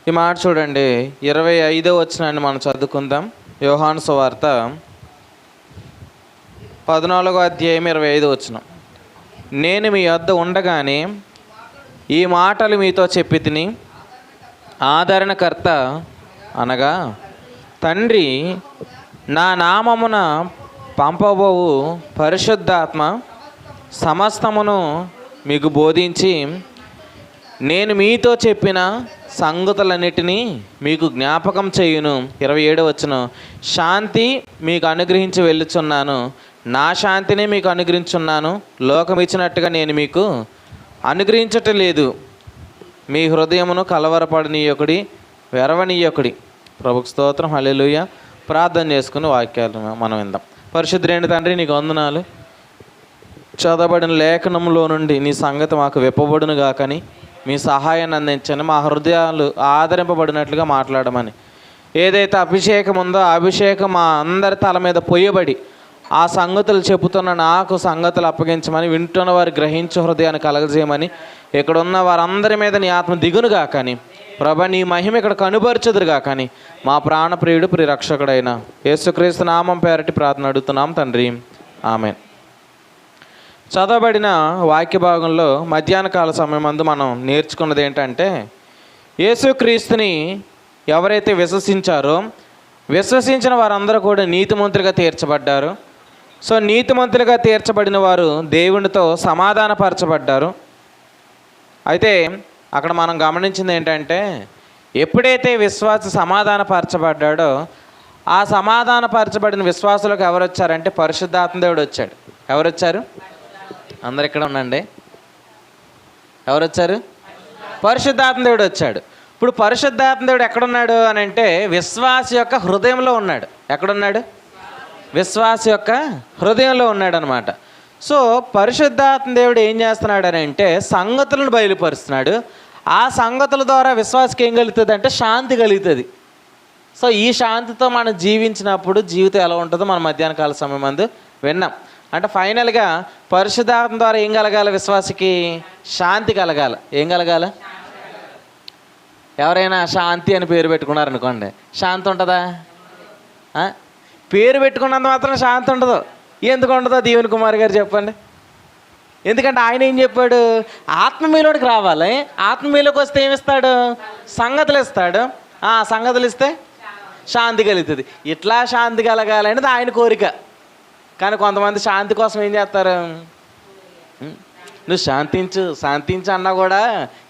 ఈ మాట చూడండి, 25వ వచనాన్ని మనం చదువుకుందాం. యోహాను సువార్త 14వ అధ్యాయం 25వ వచనం. నేను మీ వద్ద ఉండగానే ఈ మాటలు మీతో చెప్పి తిని, ఆదరణకర్త అనగా తండ్రి నా నామమున పంపబోవు పరిశుద్ధాత్మ సమస్తమును మీకు బోధించి నేను మీతో చెప్పిన సంగతులన్నిటినీ మీకు జ్ఞాపకం చేయును. 27వ వచనం. శాంతి మీకు అనుగ్రహించి వెళ్ళుచున్నాను, నా శాంతిని మీకు అనుగ్రహించున్నాను. లోకం ఇచ్చినట్టుగా నేను మీకు అనుగ్రహించటం లేదు. మీ హృదయమును కలవరపడనీయొకడి, వెరవనీయొకడి. ప్రభుకు స్తోత్రం. హల్లెలూయా. ప్రార్థన చేసుకుని వాక్యాలు మనం విందాం. పరిశుద్ధుడైన తండ్రి, నీకు వందనాలు. చదవబడిన లేఖనంలో నుండి నీ సంగతి మాకు విప్పబడును గాకని, మీ సహాయాన్ని అందించండి. మా హృదయాలు ఆదరింపబడినట్లుగా మాట్లాడమని. ఏదైతే అభిషేకం ఉందో ఆ అభిషేకం మా అందరి తల మీద పొయ్యబడి ఆ సంగతులు చెబుతున్న నాకు సంగతులు అప్పగించమని, వింటున్న వారు గ్రహించు హృదయాన్ని కలగజేయమని, ఇక్కడ ఉన్న వారందరి మీద నీ ఆత్మ దిగునుగా కానీ ప్రభా, నీ మహిమ ఇక్కడ కనుపరచుదురుగా కానీ, మా ప్రాణప్రియుడు ప్రియరక్షకుడైన యేసుక్రీస్తు నామం పేరటి ప్రార్థన అడుగుతున్నాం తండ్రి, ఆమేన్. చదవబడిన వాక్య భాగంలో మధ్యాహ్న కాల సమయమందు మనం నేర్చుకున్నది ఏంటంటే, యేసుక్రీస్తుని ఎవరైతే విశ్వసించిన వారందరూ కూడా నీతిమంతులుగా తీర్చబడ్డారు. సో నీతిమంతులుగా తీర్చబడిన వారు దేవునితో సమాధానపరచబడ్డారు. అయితే అక్కడ మనం గమనించింది ఏంటంటే, ఎప్పుడైతే విశ్వాస సమాధానపరచబడ్డాడో ఆ సమాధానపరచబడిన విశ్వాసులకు ఎవరు వచ్చారంటే పరిశుద్ధాత్మ దేవుడు వచ్చాడు. ఎవరు వచ్చారు? అందరు ఇక్కడ ఉండండి. ఎవరు వచ్చారు? పరిశుద్ధాత్మ దేవుడు వచ్చాడు. ఇప్పుడు పరిశుద్ధాత్మ దేవుడు ఎక్కడున్నాడు అని అంటే విశ్వాస యొక్క హృదయంలో ఉన్నాడు. ఎక్కడున్నాడు? విశ్వాస యొక్క హృదయంలో ఉన్నాడు అనమాట. సో పరిశుద్ధాత్మ దేవుడు ఏం చేస్తున్నాడు అని అంటే సంగతులను బయలుపరుస్తున్నాడు. ఆ సంగతుల ద్వారా విశ్వాసకి ఏం కలుగుతుంది అంటే శాంతి కలుగుతుంది. సో ఈ శాంతితో మనం జీవించినప్పుడు జీవితం ఎలా ఉంటుందో మనం మధ్యాహ్న కాల సమయం మందు విన్నాం. అంటే ఫైనల్గా పరిశుద్ధాత్మ ద్వారా ఏం కలగాలి? విశ్వాసకి శాంతి కలగాలి. ఏం కలగాలి? ఎవరైనా శాంతి అని పేరు పెట్టుకున్నారనుకోండి, శాంతి ఉంటుందా? పేరు పెట్టుకున్నంత మాత్రం శాంతి ఉండదు. ఎందుకు ఉండదో దీవెన కుమార్ గారు చెప్పండి. ఎందుకంటే ఆయన ఏం చెప్పాడు? ఆత్మ మీలోకి రావాలి. ఆత్మ మీలోకి వస్తే ఏమిస్తాడు? సంగతులు ఇస్తాడు. సంగతులు ఇస్తే శాంతి కలుగుతుంది. ఇట్లా శాంతి కలగాలనేది ఆయన కోరిక. కానీ కొంతమంది శాంతి కోసం ఏం చేస్తారు? నువ్వు శాంతించు అన్నా కూడా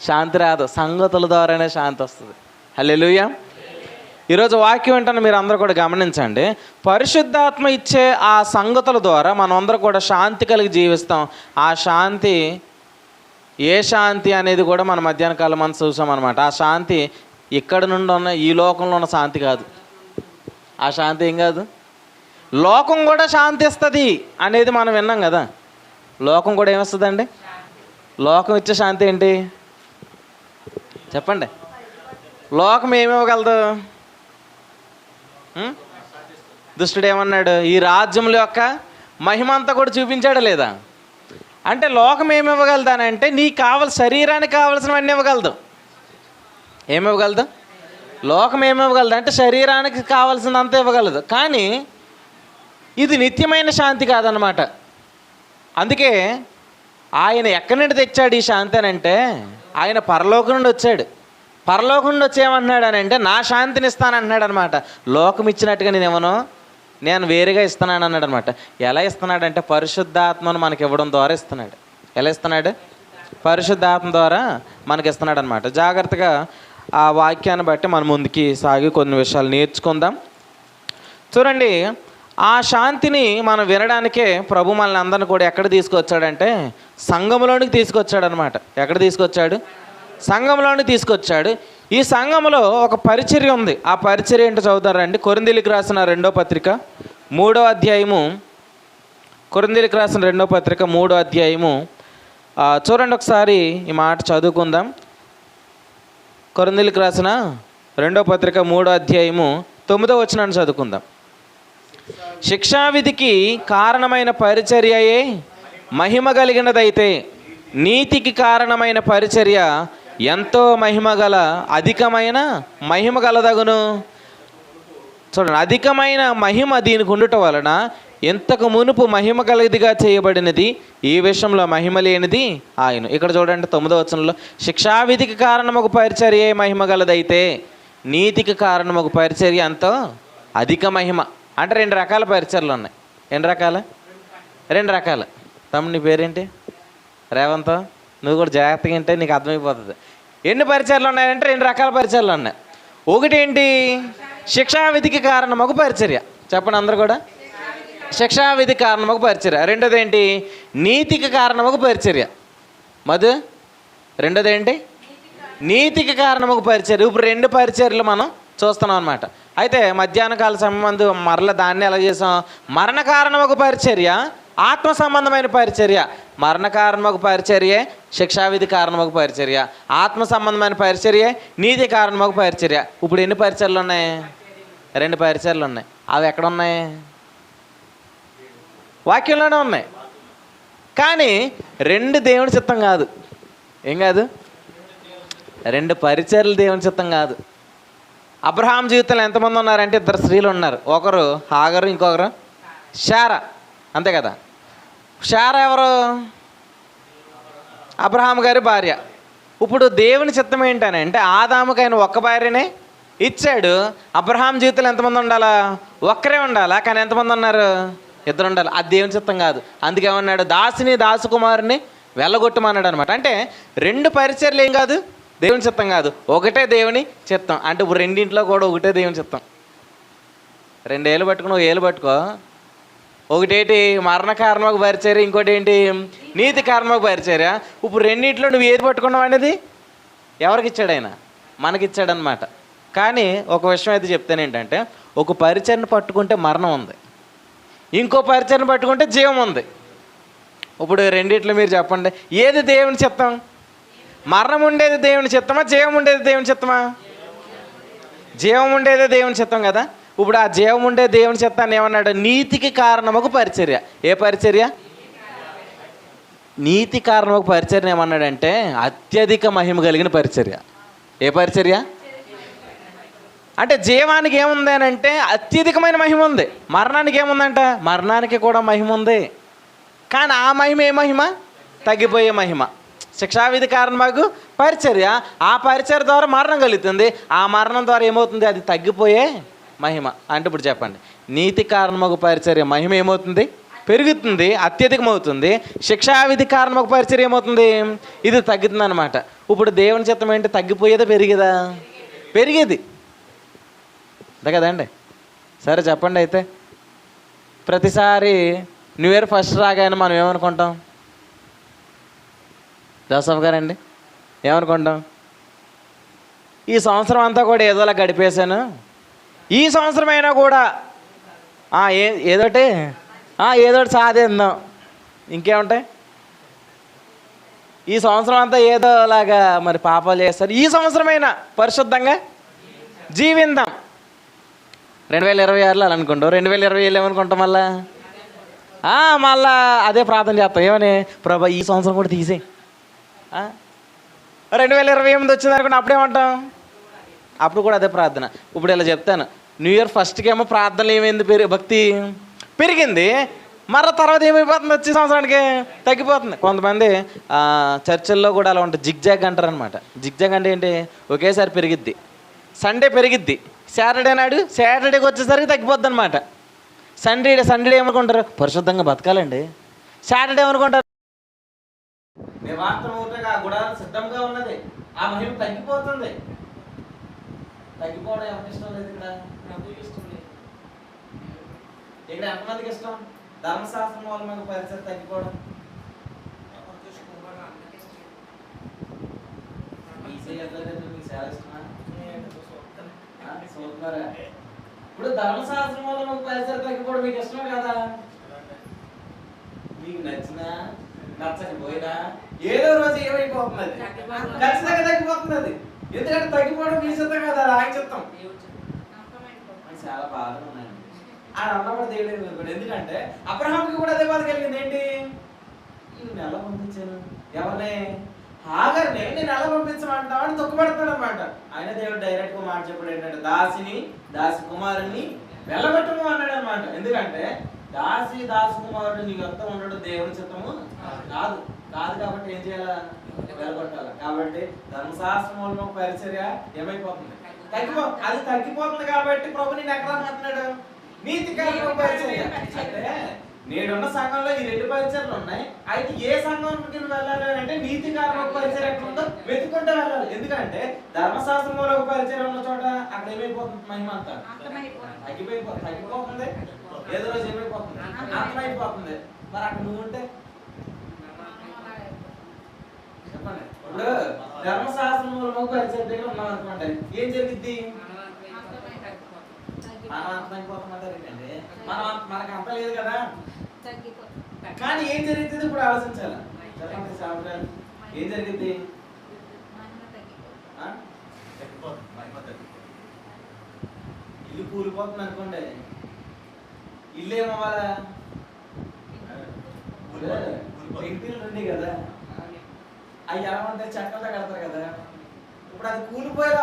శాంతి రాదు. సంగతుల ద్వారానే శాంతి వస్తుంది. హల్లెలూయా. ఈరోజు వాక్యం ఏంటని మీరు అందరూ కూడా గమనించండి. పరిశుద్ధాత్మ ఇచ్చే ఆ సంగతుల ద్వారా మనం అందరూ కూడా శాంతి కలిగి జీవిస్తాం. ఆ శాంతి ఏ శాంతి అనేది కూడా మన మధ్యాహ్న కాలం మనం చూసామన్నమాట. ఆ శాంతి ఇక్కడ నుండి ఉన్న ఈ లోకంలో ఉన్న శాంతి కాదు. ఆ శాంతి ఏం కాదు. లోకం కూడా శాంతి ఇస్తుంది అనేది మనం విన్నాం కదా. లోకం కూడా ఏమిస్తుందండి? లోకం ఇచ్చే శాంతి ఏంటి చెప్పండి? లోకం ఏమివ్వగలదు? దుష్టుడు ఏమన్నాడు? ఈ రాజ్యముల యొక్క మహిమ అంతా కూడా చూపించాడా లేదా? అంటే లోకం ఏమివ్వగలదు అని అంటే నీకు శరీరానికి కావలసినవన్నీ ఇవ్వగలదు. ఏమివ్వగలదు? లోకం ఏమివ్వగలదు అంటే శరీరానికి కావాల్సినంత ఇవ్వగలదు. కానీ ఇది నిత్యమైన శాంతి కాదనమాట. అందుకే ఆయన ఎక్కడి నుండి తెచ్చాడు ఈ శాంతి అని అంటే ఆయన పరలోకం నుండి వచ్చాడు. పరలోకం నుండి వచ్చేయమన్నాడు అని అంటే నా శాంతిని ఇస్తానంటున్నాడు అనమాట. లోకం ఇచ్చినట్టుగా నేను వేరుగా ఇస్తున్నాను అన్నాడు అనమాట. ఎలా ఇస్తున్నాడంటే పరిశుద్ధాత్మను మనకి ఇవ్వడం ద్వారా ఇస్తున్నాడు. ఎలా ఇస్తున్నాడు? పరిశుద్ధాత్మ ద్వారా మనకి ఇస్తున్నాడు అనమాట. జాగ్రత్తగా ఆ వాక్యాన్ని బట్టి మనం ముందుకి సాగి కొన్ని విషయాలు నేర్చుకుందాం. చూడండి, ఆ శాంతిని మనం వినడానికే ప్రభు మనల్ని అందరిని కూడా ఎక్కడ తీసుకొచ్చాడంటే సంఘంలోనికి తీసుకొచ్చాడు అనమాట. ఎక్కడ తీసుకొచ్చాడు? సంఘంలోనికి తీసుకొచ్చాడు. ఈ సంఘంలో ఒక పరిచర్య ఉంది. ఆ పరిచర్య ఏంటో చదువుతారండి. కొరింథీయులకు రాసిన 2వ పత్రిక 3వ అధ్యాయము. కొరింథీయులకు రాసిన 2వ పత్రిక 3వ అధ్యాయము చూడండి ఒకసారి ఈ మాట చదువుకుందాం. కొరింథీయులకు రాసిన 2వ పత్రిక 3వ అధ్యాయము 9వ వచనాన్ని చదువుకుందాం. శిక్షావిధికి కారణమైన పరిచర్యయే మహిమ కలిగినదైతే నీతికి కారణమైన పరిచర్య ఎంతో మహిమ గల అధికమైన మహిమ గలదగును. చూడండి, అధికమైన మహిమ దీనికి ఉండటం వలన ఎంతకు మునుపు మహిమ గలదిగా చేయబడినది, ఈ విషయంలో మహిమ లేనిది ఆయన. ఇక్కడ చూడండి 9వ వచనంలో, శిక్షావిధికి కారణమొక పరిచర్య మహిమ గలదైతే నీతికి కారణమొక పరిచర్య ఎంతో అధిక మహిమ. అంటే 2 రకాల పరిచర్యలు ఉన్నాయి. ఎన్ని రకాల? 2 రకాలు. తమ్ముడు నీ పేరేంటి? రేవంత్. నువ్వు కూడా జాగ్రత్తగా ఉంటే నీకు అర్థమైపోతుంది. ఎన్ని పరిచర్యలు ఉన్నాయంటే 2 రకాల పరిచర్యలు ఉన్నాయి. ఒకటేంటి? శిక్షావిధికి కారణం ఒక పరిచర్య. చెప్పండి అందరు కూడా. శిక్షావిధి కారణం ఒక పరిచర్య. రెండోది ఏంటి? నీతికి కారణం ఒక పరిచర్య. మధు, రెండోది ఏంటి? నీతికి కారణం ఒక పరిచర్య. ఇప్పుడు 2 పరిచర్యలు మనం చూస్తున్నాం అనమాట. అయితే మధ్యాహ్న కాల సంబంధం మరల దాన్ని ఎలా చేసాం? మరణ కారణం ఒక పరిచర్య, ఆత్మ సంబంధమైన పరిచర్య. మరణ కారణం ఒక పరిచర్య, శిక్షావిధి కారణం ఒక పరిచర్య, ఆత్మ సంబంధమైన పరిచర్య, నీతి కారణం ఒక పరిచర్య. ఇప్పుడు ఎన్ని పరిచర్యలు ఉన్నాయి? 2 పరిచర్యలు ఉన్నాయి. అవి ఎక్కడ ఉన్నాయి? వాక్యంలోనే ఉన్నాయి. కానీ 2 దేవుని చిత్తం కాదు. ఏం కాదు? 2 పరిచర్యలు దేవుని చిత్తం కాదు. అబ్రహాం జీవితంలో ఎంతమంది ఉన్నారంటే 2 స్త్రీలు ఉన్నారు. ఒకరు హాగరు, ఇంకొకరు శారా. అంతే కదా. శారా ఎవరు? అబ్రహాం గారి భార్య. ఇప్పుడు దేవుని చిత్తం ఏంటనంటే ఆదాముకి ఆయన ఒక్క భార్యనే ఇచ్చాడు. అబ్రహాం జీవితంలో ఎంతమంది ఉండాలా? ఒక్కరే ఉండాలా. కానీ ఎంతమంది ఉన్నారు? 2 ఉండాలి. అది దేవుని చిత్తం కాదు. అందుకే ఏమన్నాడు? దాసిని దాసుకుమారుని వెళ్ళగొట్టమన్నాడు అనమాట. అంటే 2 పరిచర్యలు ఏం కాదు? దేవుని చిత్తం కాదు. ఒకటే దేవుని చిత్తం. అంటే ఇప్పుడు 2 కూడా ఒకటే దేవుని చిత్తం. 2 ఏళ్ళు పట్టుకుని 1 ఏళ్ళు పట్టుకో. ఒకటేంటి? మరణ కారణమకు పరిచర్య, ఇంకోటి ఏంటి? నీతి కారణమకు పరిచర్య. ఇప్పుడు 2 నువ్వు ఏది పట్టుకున్నావు అనేది ఎవరికి ఇచ్చాడు? ఆయన మనకిచ్చాడనమాట. కానీ ఒక విషయం అయితే చెప్తాను ఏంటంటే, ఒక పరిచర్ని పట్టుకుంటే మరణం ఉంది, ఇంకో పరిచర్ని పట్టుకుంటే జీవం ఉంది. ఇప్పుడు 2 మీరు చెప్పండి, ఏది దేవుని చిత్తం? మరణం ఉండేది దేవుని చిత్తమా, జీవం ఉండేది దేవుని చిత్తమా? జీవం ఉండేదే దేవుని చిత్తం కదా. ఇప్పుడు ఆ జీవం ఉండే దేవుని చిత్తాన్ని ఏమన్నాడు? నీతికి కారణమొక పరిచర్య. ఏ పరిచర్య? నీతి కారణమొక పరిచర్య ఏమన్నాడంటే అత్యధిక మహిమ కలిగిన పరిచర్య. ఏ పరిచర్య? అంటే జీవానికి ఏముంది అని అంటే అత్యధికమైన మహిమ ఉంది. మరణానికి ఏముందంట? మరణానికి కూడా మహిమ ఉంది. కానీ ఆ మహిమ ఏ మహిమ? తగ్గిపోయే మహిమ. శిక్షావిధి కారణమగు పరిచర్య, ఆ పరిచర్య ద్వారా మరణం కలుగుతుంది. ఆ మరణం ద్వారా ఏమవుతుంది? అది తగ్గిపోయే మహిమ. అంటే ఇప్పుడు చెప్పండి, నీతి కారణమగు పరిచర్య మహిమ ఏమవుతుంది? పెరుగుతుంది, అత్యధికమవుతుంది. శిక్షావిధి కారణమగు పరిచర్య ఏమవుతుంది? ఇది తగ్గుతుంది అనమాట. ఇప్పుడు దేవుని చిత్తం ఏంటి? తగ్గిపోయేదా పెరిగేదా? పెరిగేది అంతే కదండి. సరే చెప్పండి. అయితే ప్రతిసారి న్యూ ఇయర్ ఫస్ట్ రాగానే మనం ఏమనుకుంటాం? జోసఫ్ గారండి ఏమనుకుంటాం? ఈ సంవత్సరం అంతా కూడా ఏదోలా గడిపేశాను, ఈ సంవత్సరం అయినా కూడా ఏదోటి సాధిద్దాం. ఇంకేముంటాయి? ఈ సంవత్సరం అంతా ఏదోలాగా మరి పాపాలు చేస్తారు, ఈ సంవత్సరమైనా పరిశుద్ధంగా జీవిందాం. 2026లో అలా అనుకుంటాం. 2027 ఏమనుకుంటాం? మళ్ళా అదే ప్రార్థన చేస్తాం. ఏమని? ప్రభా ఈ సంవత్సరం కూడా తీసే. 2028 వచ్చింది అనుకుంటే అప్పుడేమంటాం? అప్పుడు కూడా అదే ప్రార్థన. ఇప్పుడు ఇలా చెప్తాను, న్యూ ఇయర్ ఫస్ట్కి ఏమో ప్రార్థనలు ఏమైంది? భక్తి పెరిగింది. మరో తర్వాత ఏమైపోతుంది? వచ్చే సంవత్సరానికి తగ్గిపోతుంది. కొంతమంది చర్చిల్లో కూడా అలా ఉంటుంది, జిగ్జాగ్ అంటారు అనమాట. జిగ్జాగ్ అంటే ఏంటి? ఒకేసారి పెరిగిద్ది. సండే పెరిగిద్ది, సాటర్డేకి వచ్చేసరికి తగ్గిపోద్ది అనమాట. సండే ఏమనుకుంటారు? పరిశుద్ధంగా బతకాలండి. సాటర్డే ఏమనుకుంటారు? నివాసమూటగా ఆ గుడారం సిద్ధంగా ఉన్నది, ఆ మహిమ తగ్గిపోతుంది. తగ్గిపోవడం ఎవరికి ఇష్టం లేదు? ఇక్కడ ఎంతమందికి ఇష్టం? ధర్మశాస్త్రం వల్ల మనకు పరిస్థితి తగ్గిపోవడం. ఇప్పుడు ధర్మశాస్త్రం వల్ల మనకు పరిస్థితి తగ్గిపోవడం మీకు ఇష్టమే కదా? మీకు నచ్చినా నచ్చకపోయినా ఏదో రోజు ఏమైపోతున్నది? ఖచ్చితంగా తగ్గిపోతున్నది. ఎందుకంటే తగ్గిపోవడం మీ చిత్తం కదా, ఆయన చిత్తం. చాలా బాధగా ఉన్నాయండి. ఆయన అన్నప్పుడు దేవుడు. ఎందుకంటే అబ్రహాంకి కూడా అదే బాధ కలిగింది. ఏంటి? నేను ఎలా పంపించాను? ఎవరిని? హాగర్ని నేను ఎలా పంపించమంటావు అని తొక్కుపడుతున్నాడు అనమాట. ఆయన దేవుడు డైరెక్ట్ గా మాట చెప్పాడు ఏంటంటే దాసి కుమారుని వెళ్ళగొట్టము అన్నాడు అనమాట. ఎందుకంటే దాసి కుమారుడు నీకు ఎంత ఉండడు దేవుని చిత్తము కాదు కాబట్టి ఏం చేయాలా? వెళ్ళగొట్టాలి. కాబట్టి ధర్మశాస్త్రంలో పరిచర్య ఏమైపోతుంది? అది తగ్గిపోతుంది. కాబట్టి ప్రభు నేను ఎక్కడ అంటున్నాడు? నీతి కార్యక్రమ పరిచర్య. అంటే నేనున్న సంఘంలో ఈ 2 పరిచర్లు ఉన్నాయి. అయితే ఏ సంఘంకి వెళ్ళాలి అంటే నీతి కార్యక్రమ పరిచర్య ఎక్కడ ఉందో వెతుక్కుంటూ వెళ్ళాలి. ఎందుకంటే ధర్మశాస్త్రంలో ఒక పరిచర్య ఉన్న చోట అక్కడ ఏమైపోతుంది? మహిమ అంతా తగ్గిపోతుంది. ఏదో రోజు ఏమైపోతుంది? అంతమైపోతుంది. మరి అక్కడ నువ్వు ఉంటే చెప్పండి. ఇప్పుడు ధర్మశాస్త్రంలో పరిచయం దగ్గర ఉన్నాం అనుకోండి, ఏం జరిగింది? మనం అంతమైపోతుందంటారు ఏంటండి? మనకు అంత లేదు కదా. కానీ ఏం జరుగుతుంది ఇప్పుడు ఆలోచించాలి. చెప్పండి సాంప్రదాయం ఏం జరిగింది? ఇల్లు కూలిపోతుంది అనుకోండి, ఇల్లు ఏమవ్వాలా? ఇంటిలు ఉన్నాయి కదా, అవి ఎలా ఉంటాయి? చెక్కలతో కడతారు కదా. ఇప్పుడు అది కూలిపోయేలా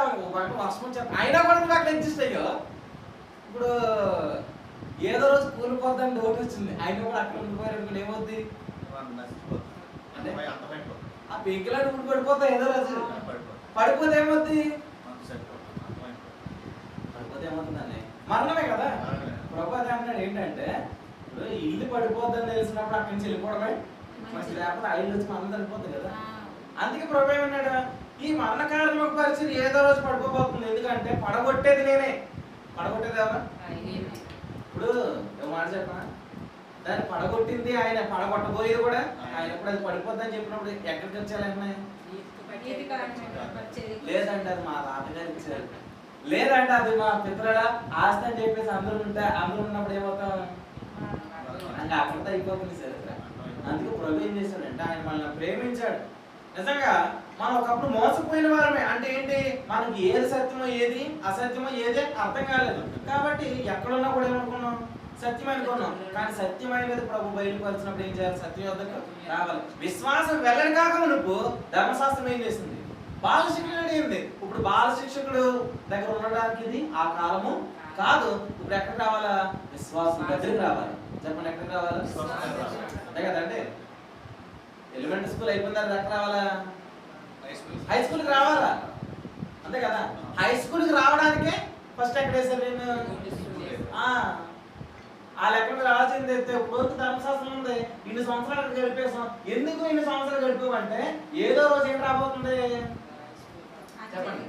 వర్షం వచ్చారు అయినా కూడా నువ్వు అక్కడ అడ్జస్ట్ అయ్యో. ఇప్పుడు ఏదో రోజు కూలిపోద్దని డౌట్ వచ్చింది, అయినా కూడా అక్కడ ఉండిపోయారు అనుకోండి, ఏమవుద్ది? అంటే ఆ పెంకులాంటి ఇప్పుడు పడిపోతాయి. ఏదో రోజు పడిపోతే ఏమవుద్ది? ఏమవుతుందండి? మరణమే కదా. ప్రభు అదే అంటాడు ఏంటంటే, ఇప్పుడు ఇల్లు పడిపోద్దని తెలిసినప్పుడు అక్కడి నుంచి వెళ్ళిపోవడమే మంచి, లేకపోతే ఆ ఇల్లు వచ్చి మరణం చనిపోతుంది కదా. అందుకే ప్రభు ఏమన్నాడు? ఈ మరణకాలంలో పరిస్థితి ఏదో రోజు పడిపోబోతుంది. ఎందుకంటే పడగొట్టేది నేనే. పడగొట్టేది ఎవరు? ఇప్పుడు మాట చెప్పనా, దాన్ని పడగొట్టింది ఆయన, పడగొట్టబోయేది కూడా ఆయన. ఇప్పుడు అది పడిపోద్దని చెప్పినప్పుడు ఎక్కడికి వచ్చారంటే, లేదంటే అది మా తాతగారు ఇచ్చారు, లేదంటే అది మా పిత్రుల ఆస్తి అని చెప్పేసి అందరూ ఉన్నప్పుడు ఏమవుతాం అంటే అక్కడితో అయిపోతుంది చరిత్ర. అందుకే ప్రభు ఏం చేశాడంటే, ఆయన మనల్ని ప్రేమించాడు. నిజంగా మనం ఒకప్పుడు మోసపోయిన వారమే. అంటే ఏంటి? మనకి ఏది సత్యమో ఏది అసత్యమో ఏది అర్థం కాలేదు. కాబట్టి ఎక్కడున్నా కూడా ఏమనుకున్నాం? సత్యం అనుకున్నాం. కానీ సత్యమైనది ప్రభు బయలుపరిచినప్పుడు ఏం చేయాలి? సత్యం వద్దకు రావాలి. విశ్వాసం వెళ్ళని కాక మునుపు ధర్మశాస్త్రం ఏం చేసింది? బాల శిక్షకుడు అయింది. ఇప్పుడు బాల శిక్షకుడు దగ్గర ఉండడానికి ఇది ఆ కాలము కాదు. ఇప్పుడు ఎక్కడికి రావాలా? విశ్వాసం దగ్గరికి రావాలి. చెప్పండి, ఎక్కడికి రావాలా? అంతే కదండి. ఎలిమెంటరీ స్కూల్ అయిపోయిన తర్వాత ఎక్కడ రావాలా? హై స్కూల్కి రావాలా? అంతే కదా. హై స్కూల్కి రావడానికే ఫస్ట్ ఎక్కడ వేసారు? నేను ఆ లెక్క మీద రావాల్సింది. ఇప్పుడు ధర్మశాస్త్రం ఉంది, ఇన్ని సంవత్సరాలు గడిపేసాం. ఎందుకు ఇన్ని సంవత్సరాలు గడిపామంటే ఏదో రోజు ఏం రాబోతుంది? చెప్పండి.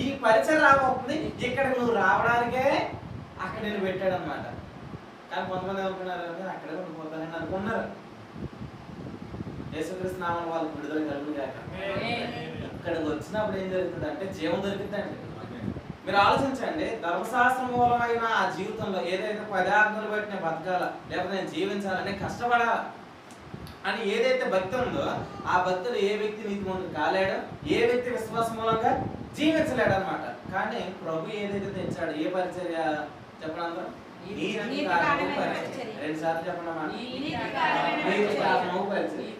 ఈ పరిచయం రాబోతుంది. ఇక్కడ నువ్వు రావడానికే అక్కడ నేను పెట్టాడు అనమాట. కానీ కొంతమంది అనుకున్నారు అక్కడే ఉండిపోతానని అనుకున్నారు. యేసుక్రీస్తు నామమున వాళ్ళకి విడుదల కలుగును గాక. ఇక్కడికి వచ్చినప్పుడు ఏం జరుగుతుంది అంటే జీవం దొరుకుతుందండి. మీరు ఆలోచించండి, ధర్మశాస్త్రం మూలమైన ఆ జీవితంలో ఏదైతే 10 ఆజ్ఞలు బట్టి నేను బతకాల, లేకపోతే నేను జీవించాలని కష్టపడాల అని ఏదైతే భక్తి ఉందో, ఆ భక్తులు ఏ వ్యక్తి నీతిమంతుడు కాలేడు, ఏ వ్యక్తి విశ్వాసం మూలంగా జీవించలేడు అనమాట. కానీ ప్రభు ఏదైతే తెచ్చాడు, ఏ పరిచర్య చెప్పండి అందరూ? నీతి కారణము పరిచర్య. 2 సార్లు చెప్పండి అమ్మా. నీతి కారణము పరిచర్య.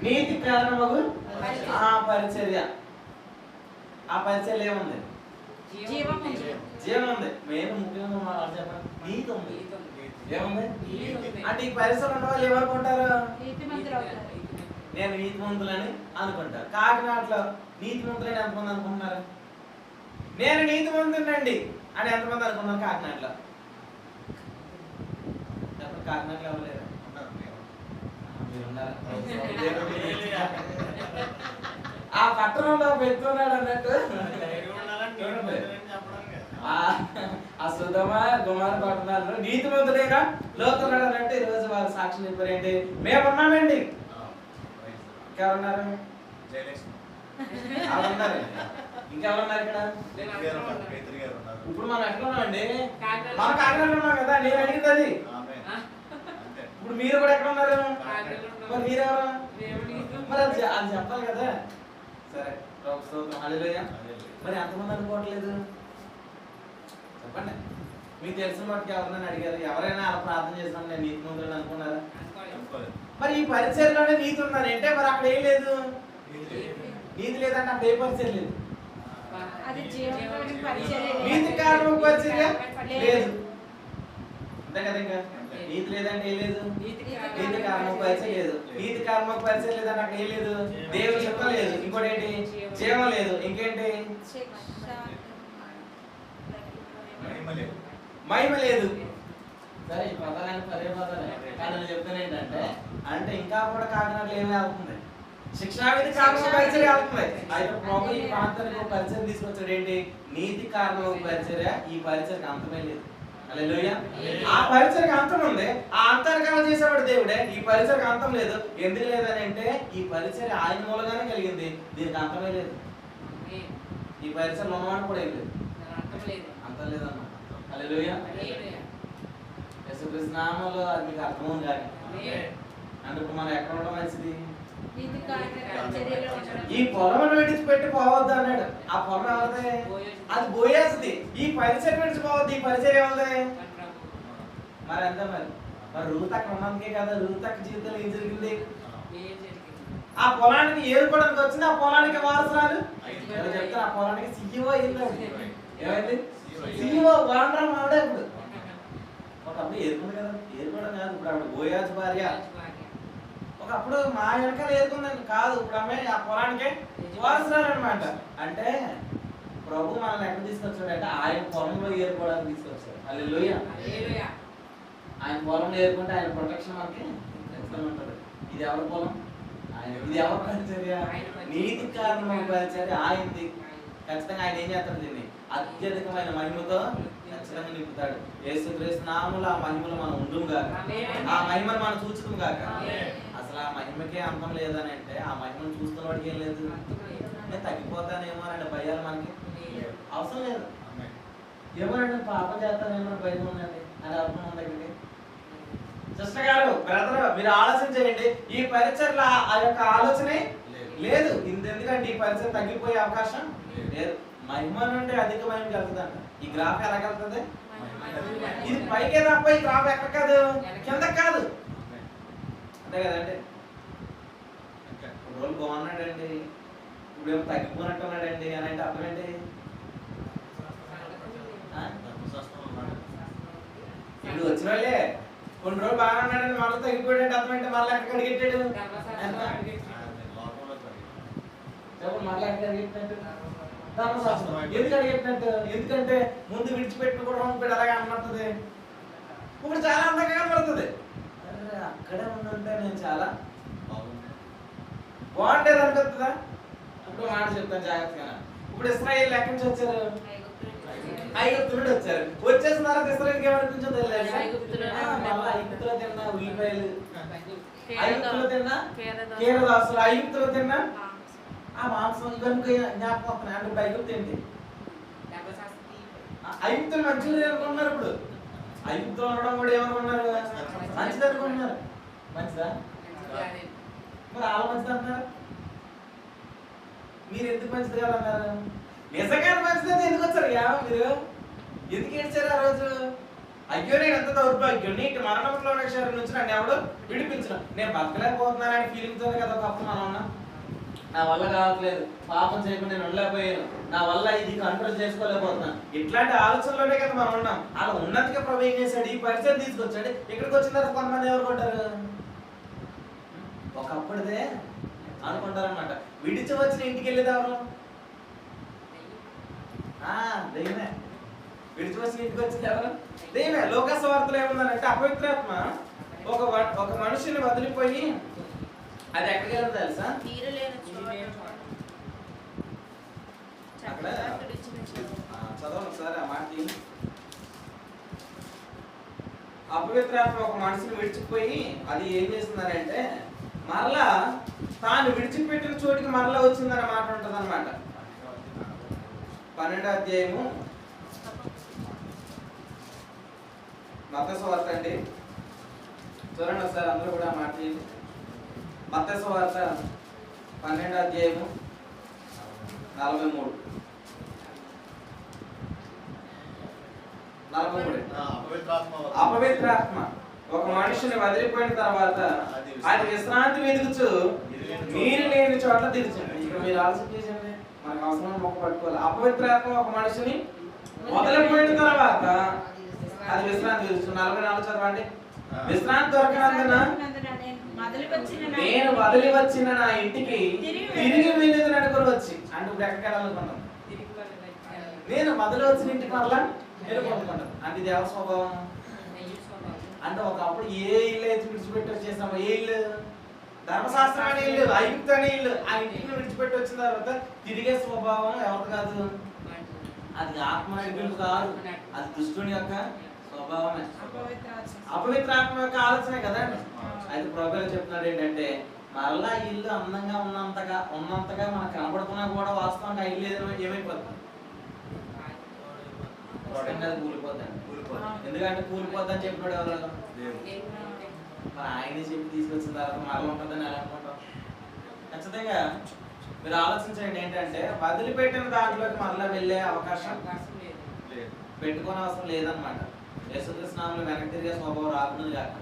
నీతి కారణము ఆ పరిచర్య. ఆ పరిచర్య ఏముంది? జీవం ఉంది. మెయిన్ ముఖ్యంగా చెప్పండి, నీతి ఉంది. ఏముంది? అంటే ఈ పరిసరం ఉన్న వాళ్ళు ఏమనుకుంటారు? నేను నీతిమంతులని అనుకుంటారు. కాకినాడలో నీతిమంతులని ఎంతమంది అనుకుంటున్నారు? నేను నీతిమంతునండి అని ఎంతమంది అనుకున్నారు కాకినాడలో? చెప్పండి, కాకినాడలో ఎవరు లేరు? ఆ పట్టణంలో పెట్టుకున్నాడు అన్నట్టు ఆ సుధమ కుమార్ పట్టణాల్లో నీతిమంతుడైనా లోతున్నాడు అన్నట్టు ఈరోజు వారు సాక్షి చెప్పారు ఏంటి? మేమున్నామండి. ఇంకెవరున్నారు? ఉన్నారు. ఇంకెవరున్నారు ఇక్కడ? ఇప్పుడు మనం ఎక్కడ ఉన్నామండి? మనం కాకినాడలో ఉన్నాం కదా. నేను అడిగింది అది. ఇప్పుడు మీరు కూడా ఎక్కడ ఉన్నారు? మరి మీరెవరు? మరి అది చెప్పాలి కదా. సరే, హల్లెలూయా. మరి ఎంతమంది అనుకోవట్లేదు చెప్పండి? మీకు తెలిసిన వాటికి ఎవరైనా అడిగారు? ఎవరైనా అలా ప్రార్థన చేసినా నేను నీతి మంత్రులు అనుకున్నారా? మరి ఈ పరిచయలోనే నీతి ఉందని అంటే మరి అక్కడ ఏం లేదు, నీతి లేదంటే అక్కడ ఏ పరిచయం లేదు, నీతి కారణం పరిచర్య లేదు. అంతే కదా, ఇంకా నీతి లేదంటే ఏం లేదు, నీతి కారణం పరిచయం లేదు. నీతి కారణం పరిచయం లేదంటే అక్కడ ఏం లేదు, దేవుని చిత్తం లేదు, ఇంకోటి ఏంటి, జీవం లేదు, ఇంకేంటి, మహిమ లేదు. సరే ఈ పదాలని పదే పదాలే కానీ నేను చెప్తాను ఏంటంటే, అంటే ఇంకా కూడా కాకినాడలో ఏమి అవుతుంది, శిక్షావిధి కారణం పరిచర్య అవుతుంది. అయితే ప్రభు ఈ ప్రాంతానికి ఒక పరిచయం తీసుకొచ్చాడు, ఏంటి, నీతి కారణం పరిచర్య. ఈ పరిచర్యకి అంతమే లేదు. హల్లెలూయా. ఆ పరిచర్యకి అంతం ఉంది, ఆ అంతర్కాలం చేసేవాడు దేవుడే. ఈ పరిచర్యకి అంతం లేదు. ఎందుకు లేదని అంటే ఈ పరిచర్య ఆయన మూలంగానే కలిగింది, దీనికి అంతమే లేదు. ఈ పరిచర్యలో ఉన్నవాడు కూడా ఏం లేదు, అంతం లేదన్నమాట. హల్లెలూయా. యేసుక్రీస్తు నామములో అది మీకు అర్థమవును కానీ అంటే ఇప్పుడు మనం ఎక్కడ ఉండడం మంచిది, ఈ పొలం విడిచిపెట్టి పోవద్దు అన్నాడు. ఆ పొలం ఎవరిదే, అది పోయేస్తుంది. ఈ పరిచయం విడిచిపోవద్దు, ఈ పరిచయం ఎవరిదే, మరి అంతే. మరి రూత్ అక్కడ ఉన్నందుకే కదా రూత్ అక్క జీవితంలో ఏం జరిగింది, ఆ పొలానికి ఏరుకోవడానికి వచ్చింది, ఆ పొలానికి వారసురాలు చెప్తారు, ఆ పొలానికి CEO అయింది. ఏమైంది, CEO వాండ్రం ఆవిడే. ఇప్పుడు ఒకప్పుడు ఏరుకుంది కదా, ఏరుకోవడం కాదు, ఇప్పుడు ఆవిడ బోయాజు భార్య. ఒకప్పుడు మా వెనకాల ఏరుకుందని కాదు, ఇప్పుడు ఆమె ఆ పొలానికే వారసురాలు అనమాట. అంటే ప్రభు మనల్ని ఎక్కడ తీసుకొచ్చాడు అంటే ఆయన పొలంలో ఏరుకోవడానికి తీసుకొచ్చాడు. హల్లెలూయా. ఆయన పొలంలో ఏరుకుంటే ఆయన ప్రొటెక్షన్ మనకి ఉంటుంది. ఇది ఎవరి పొలం, ఆయన. ఇది ఎవరి పరిచర్య, నీతి కారణం పరిచర్య ఆయనది. ఖచ్చితంగా ఆయన ఏం చేస్తాడు, దీన్ని అత్యధికమైన మహిమతో ఖచ్చితంగా నింపుతాడు. యేసుక్రీస్తు నామములో ఆ మహిమలో మనం ఉండుము గాక, ఆ మహిమను మనం చూచుదుము గాక. అసలు ఆ మహిమకే అంతం లేదని అంటే ఆ మహిమను చూస్తున్న వాడికి ఏం లేదు, నేను తగ్గిపోతానేమో అనే భయాలు మనకి అవసరం లేదు. ఏమోనండి పాపం చేస్తానేమో భయం ఉందండి అని అర్థం ఉంది. దగ్గరికి సిస్టర్ గారు, బ్రదర్, మీరు ఆలోచన చేయండి. ఈ పరిచర్లో ఆ యొక్క ఆలోచనే లేదు. ఎందుకంటే ఈ పరిచయం తగ్గిపోయే అవకాశం లేదు. మహిమ నుండి అధిక మహిమకి వెళ్తుందంట. ఈ గ్రాఫ్ ఎలా వెళ్తుంది, ఇది పైకే తప్ప ఈ గ్రాఫ్ ఎక్కడ కాదు, కింద కాదు. అంతే కదండి. రోజులు బాగున్నాడండి, ఇప్పుడేమో తగ్గిపోయినట్టు ఉన్నాడండి అని అంటే అర్థం ఏంటి, ఇప్పుడు వచ్చిన వాళ్ళే కొన్ని రోజులు బాగా ఉన్నాడండి, మళ్ళీ తగ్గిపోయాడు అర్థం ఏంటి, మళ్ళీ ఎక్కడ అడిగెట్టాడు, మళ్ళీ ఎక్కడ అడిగెట్టినట్టు, ఎందుకు అడిగెట్టినట్టు, ఎందుకంటే ముందు విడిచిపెట్టిన కూడా ఉంటాడు అలాగే అన్నట్టుది. ఇప్పుడు చాలా అందంగా కనబడుతుంది. అక్కడే ఉండుంటే నేను చాలా బాగుండేది అనిపిస్తుందా? ఇప్పుడు మాట చెప్తాను జాగ్రత్తగా. ఇప్పుడు ఇశ్రాయేల్ ఎక్కడి నుంచి వచ్చారు, ఐగుప్తు నుండి వచ్చారు. వచ్చేసిన తర్వాత ఇశ్రాయేల్కి ఏమనిపించదు, ఐగుప్తులో తిన్నా ఉల్లిపాయలు, ఐగుప్తులో తిన్నా కీరదాసులు, ఐగుప్తులో తిన్నా ఆ మాంసం, ఇవన్నీ జ్ఞాపకం వస్తున్నాయి. అంటే ఇప్పుడు ఐగుప్తు ఏంటి, ఐగుప్తులు మంచిది అనుకున్నారు. ఇప్పుడు ఐగుప్తులో ఉండడం కూడా ఏమనుకున్నారు, మంచిది అనుకుంటున్నారు. మంచిదా, మరి వాళ్ళ మంచిది అంటున్నారు, మీరు ఎందుకు మంచిది కాదన్నారు? నిజంగా మంచిది ఎందుకు వచ్చారు మీరు, ఎందుకు ఏడ్చారు ఆ రోజు? అయ్యో నేను ఎంత దౌర్భాగ్యం, నీటి మరణంలో నుంచి నన్ను ఎవడు విడిపించను, నేను బతకలేకపోతున్నాను అనే ఫీలింగ్తో కదా పాపం మనం ఉన్నాం. నా వల్ల కావట్లేదు, పాపం చేయకుండా నేను ఉండలేకపోయాను, నా వల్ల ఇది కంట్రోల్ చేసుకోలేకపోతున్నాను, ఇట్లాంటి ఆలోచనలోనే కదా మనం ఉన్నాం. అలా ఉన్నతిగా ప్రభు ఏం చేశాడు, ఈ పరిచయం తీసుకొచ్చాడు. ఇక్కడికి వచ్చిన తర్వాత కొంతమంది ఎవరు కొంటారు, ఒకప్పుడుదే అనుకుంటారనమాట. విడిచి వచ్చిన ఇంటికి వెళ్ళేది ఎవరు, దైవమే. విడిచి వచ్చిన ఇంటికి వచ్చింది ఎవరు, దైవమే. లోకాసు వార్తలు ఏముందంటే అపవిత్రాత్మ ఒక మనిషిని వదిలిపోయి అది ఎక్కడికి వెళ్తుంది తెలుసా, అక్కడ చదవండి ఒకసారి ఆ మాట. అపవిత్రాత్మ ఒక మనిషిని విడిచిపోయి అది ఏం చేస్తుందంటే మరలా తాను విడిచిపెట్టిన చోటికి మరలా వచ్చిందనే మాట ఉంటుంది అనమాట. 12వ అధ్యాయము మత్తయి సువార్త అండి, చూడండి ఒకసారి అందరూ కూడా మాట. మత్తయి సువార్త 12వ అధ్యాయము 43. అపవిత్రాత్మ ఒక మనిషిని వదిలిపోయిన తర్వాత అది విశ్రాంతి వెతుకుతూ నీరు లేని చోట్ల దిగుతుంది. ఇక్కడ మీరు ఆలోచన చేసండి, మనకు అవసరం మొక్క పట్టుకోవాలి. అపవిత్రాత్మ ఒక మనిషిని వదిలిపోయిన తర్వాత అది విశ్రాంతి వెతుకుతుంది. 44 చదవండి. విశ్రాంతి దొరకనందున నేను వదిలి వచ్చిన నా ఇంటికి తిరిగి వెళ్ళేది అనుకుని వచ్చి. అంటే ఇప్పుడు ఎక్కడికి వెళ్ళాలనుకుంటాం? నేను వదిలి వచ్చిన ఇంటికి మరలా వెళ్ళిపోతున్నాను. అంటే ఇది ఎవరి స్వభావం? అంటే ఒకప్పుడు ఏ ఇల్లు అయితే విడిచిపెట్టి వచ్చేసామో, ఏ ఇల్లు? ధర్మశాస్త్రం అనే ఇల్లు, ఐగుప్తు అనే ఇల్లు. ఆ ఇంటిని విడిచిపెట్టి వచ్చిన తర్వాత తిరిగే స్వభావం ఎవరు కాదు? అది ఆత్మ ఇల్లు కాదు, అది దుష్టుని యొక్క స్వభావమే, అపవిత్రాత్మ యొక్క ఆలోచనే కదండి. అయితే ప్రభువు చెప్తున్నాడు ఏంటంటే, మరలా ఇల్లు అందంగా ఉన్నంతగా మనకు కనబడుతున్నా కూడా వాస్తవంగా ఇల్లు ఏమైపోతుంది? కూలిపోద్దండి. ఎందుకంటే కూలిపోద్దని చెప్పినాడు ఎవరు? మరి ఆయనే చెప్పి తీసుకొచ్చిన తర్వాత మరలా ఉంటుందని ఎలా అనుకుంటాం? ఖచ్చితంగా మీరు ఆలోచించండి. ఏంటంటే వదిలిపెట్టిన దాంట్లోకి మరలా వెళ్ళే అవకాశం పెట్టుకునే అవసరం లేదనమాట. యేసుక్రీస్తు నామములో వెనక్కి తిరిగే స్వభావం రాకుండా కాక,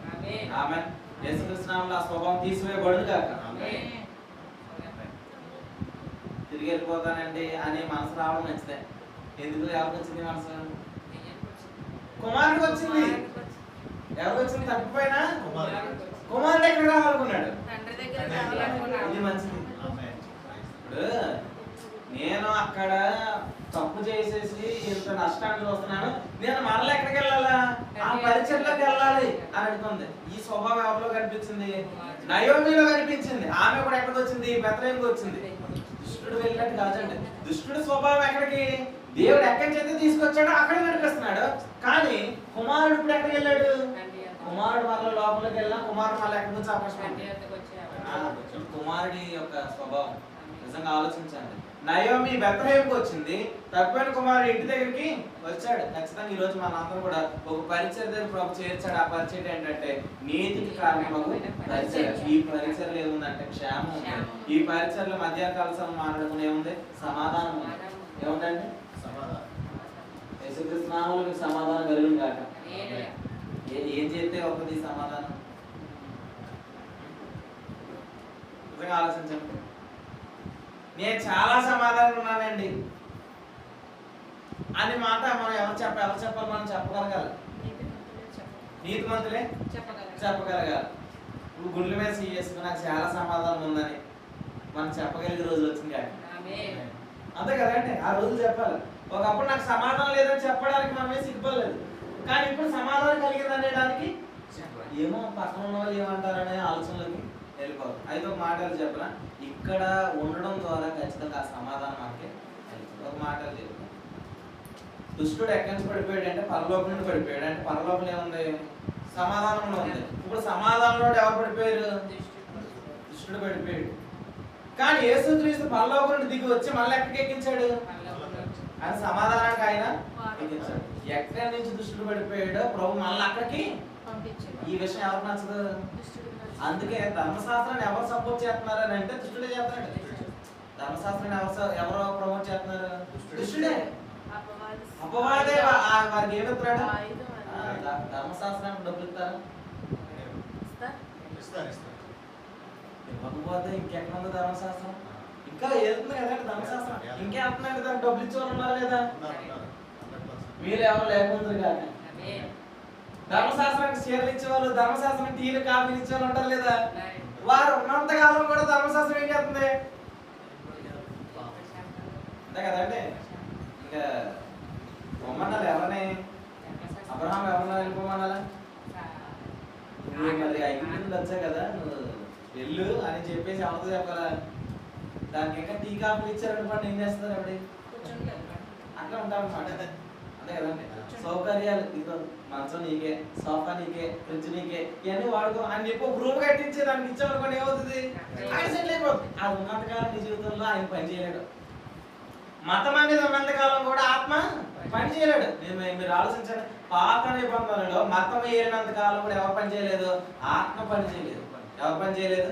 ఆమేన్. యేసుక్రీస్తు నామములో ఆ స్వభావం తీసివేయబడును కాక. తిరిగి వెళ్ళిపోతానండి అని మనసు రావడం మంచిదే. ఎందుకు? ఎవరికి వచ్చింది మనసు? కుమారుడికి వచ్చింది. ఎవరికి వచ్చింది? తప్పిపోయినా కుమారుడు ఎక్కడ రావాలనుకున్నాడు? ఇది మంచిది. ఇప్పుడు నేను అక్కడ తప్పు చేసేసి ఇంత నష్టాన్ని చూస్తున్నాను, నేను మరలా ఎక్కడికి వెళ్ళాలా? ఆ పరిచయలోకి వెళ్ళాలి అని అనుకుంది. ఈ స్వభావం ఎవరిలో కనిపించింది? నయోమిలో కనిపించింది. ఆమె కూడా ఎక్కడికి వచ్చింది? బెత్లెహేముకి వచ్చింది. దుష్టుడు వెళ్ళినట్టు కాదండి. దుష్టుడి స్వభావం ఎక్కడికి? దేవుడు ఎక్కడి చేత తీసుకొచ్చాడో అక్కడే నడిపిస్తున్నాడు. కానీ కుమారుడు ఇప్పుడు ఎక్కడికి వెళ్ళాడు? కుమారుడు మళ్ళీ లోపలికి వెళ్ళినా కుమారుడు మళ్ళీ ఎక్కడికి వచ్చి అవకాశం? కుమారుడి యొక్క స్వభావం నిజంగా ఆలోచించండి. నయోమి బెత్లెహేముకి వచ్చింది, తప్పిపోయిన కుమారుడు ఇంటి దగ్గరికి వచ్చాడు. ఖచ్చితంగా ఈ రోజు మన అందరూ కూడా ఒక పరిచర్య దగ్గర ప్రభు చేర్చాడు. ఆ పరిచయం ఏంటంటే నీతికి కారణమగు పరిచర్య. ఈ పరిచర్యలో ఏముందంటే క్షేమం ఉంది. ఈ పరిచర్యలో మధ్యాహ్నకాల మాట్లాడుకుని ఏముంది? సమాధానం ఉంది. ఏముందండి? యేసుక్రీస్తు నామములో మీకు సమాధానం కలుగును గాక. ఏం చేస్తే అవుతుంది సమాధానం? నిజంగా ఆలోచించండి. నేను చాలా సమాధానం ఉన్నానండి అని మాట మనం ఎవరు చెప్పాలి? మనం చెప్పగలగాలి. నీతిమంతులే చెప్పగలగాలి. ఇప్పుడు గుండెల మీద చేసుకుని నాకు చాలా సమాధానం ఉందని మనం చెప్పగలిగే రోజు వచ్చింది కానీ, అంతే కదండి. ఆ రోజు చెప్పాలి. ఒకప్పుడు నాకు సమాధానం లేదని చెప్పడానికి మనమే సిగ్గుపడలేదు, కానీ ఇప్పుడు సమాధానం కలిగింది అనేదానికి ఏమో పక్కన ఉన్న వాళ్ళు ఏమంటారనే ఆలోచనలోకి వెళ్ళిపోవాలి. అయితే ఒక మాటలు చెప్పరా, ఇక్కడ ఉండడం ద్వారా ఖచ్చితంగా ఆ సమాధానం మనకి ఒక మాటలు చెప్తాం. దుష్టుడు ఎక్కడి నుంచి పడిపోయాడు అంటే పరలోకం నుండి పడిపోయాడు. అంటే పరలోకంలో ఏముంది? సమాధానంలో ఉంది. ఇప్పుడు సమాధానంలో ఎవరు పడిపోయారు? దుష్టుడు పడిపోయాడు. కానీ యేసుక్రీస్తు పరలోకం నుండి దిగి వచ్చి మళ్ళీ ఎక్కడికి ఎక్కించాడు? ఆయన సమాధానానికి ఆయన ఎక్కించాడు. ఎక్కడి నుంచి దుష్టుడు పడిపోయాడో ప్రభు మళ్ళీ అక్కడికి. ఈ విషయం ఎవరు నచ్చదు? అందుకే ధర్మశాస్త్రాన్ని ఎవరు సపోర్ట్ చేస్తున్నారు అని అంటే దుష్టుడే చేస్తున్నాడు. ధర్మశాస్త్రాన్ని ఎవరు ప్రమోట్ చేస్తున్నారు? దుష్టుడే, అపవాదే. వారికి ఏమిస్తున్నాడు? ధర్మశాస్త్రానికి డబ్బులు ఇస్తారా? ఇవ్వకపోతే ఇంకెక్కడ ఉంది ధర్మశాస్త్రం? ఇంకా వెళ్తుంది కదండి ధర్మశాస్త్రం. ఇంకెళ్తున్నాడు, దానికి డబ్బులు ఇచ్చేవాళ్ళు ఉన్నారా లేదా? మీరు ఎవరు లేకుండా కానీ ధర్మశాస్త్రానికి చీరలు ఇచ్చేవాళ్ళు, ధర్మశాస్త్రానికి టీలు కాఫీలు ఇచ్చేవాళ్ళు ఉంటారు లేదా? వారు ఉన్నంతకాలం కూడా ధర్మశాస్త్రం ఏం చేస్తుంది? అంతే కదండి. ఇంకా పొమ్మన్నాలి ఎవరిని? అబ్రహాం ఎవరన్నా వెళ్ళిపోమన్నాలా? మరి ఐదు వచ్చాయి కదా, నువ్వు వెళ్ళు అని చెప్పేసి ఎవరితో చెప్పాలా? దానికి ఇంకా టీ కాఫీలు ఇచ్చారనుకోండి, ఏం చేస్తారు? ఎవడి అట్లా ఉంటామన్నమాట. అంతే కదండి. సౌకర్యాలు, ఇదిగో మంచం నీకే, సోఫా నీకే, ఫ్రిడ్జ్ నీకే, ఇవన్నీ వాడుకో అని చెప్పి ఒక రూమ్ కట్టించి దానికి ఇచ్చామనుకోండి, ఏమవుతుంది? ఆయన సెటిల్ అయిపోతుంది. అది ఉన్నంతకాలం నీ జీవితంలో ఆయన పని చేయలేడు. మతం అనేది ఉన్నంతకాలం కూడా ఆత్మ పని చేయలేడు. మీరు ఆలోచించండి, పాత నిబంధనలో మతం ఏరినంత కాలం కూడా ఎవరు పని చేయలేదు? ఆత్మ పని చేయలేదు. ఎవరు పని చేయలేదు?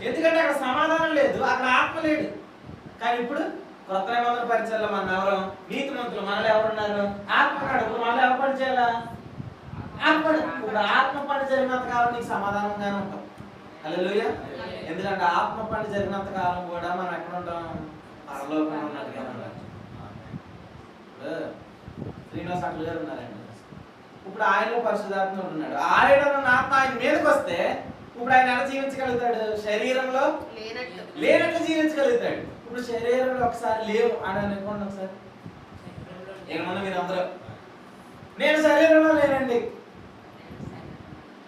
ఎందుకంటే అక్కడ సమాధానం లేదు, అక్కడ ఆత్మ లేడు. కానీ ఇప్పుడు కొత్త నిబంధన పరిచయాల్లో మనం ఎవరు? నీతిమంతులు. మనలో ఎవరున్నారు? ఆత్మగాడు. ఇప్పుడు మనలో ఎవరు పని చేయాలా? ఆత్మ. ఇప్పుడు ఆత్మ పని జరిగినంత కాలం నీకు సమాధానంగానే ఉంటాం. హల్లెలూయా. ఎందుకంటే ఆత్మ పని జరిగినంత కాలం కూడా మనం ఎక్కడ ఉంటాం? పరలోకంలో ఉన్నట్టుగా ఉంటాం. శ్రీనివాస్ అట్ల గారు ఉన్నారండి. ఇప్పుడు ఆయనలో పరిశుద్ధాత్మ ఉన్నాడు. ఆయనలో ఉన్న ఆత్మ ఆయన మీదకి వస్తే ఇప్పుడు ఆయన ఎలా జీవించగలుగుతాడు? శరీరంలో లేనట్లు జీవించగలుగుతాడు. ఇప్పుడు శరీరంలో ఒకసారి లేవు అని అనుకోండి. ఒకసారి ఏమన్నా మీరు అందరూ నేను శరీరంలో లేనండి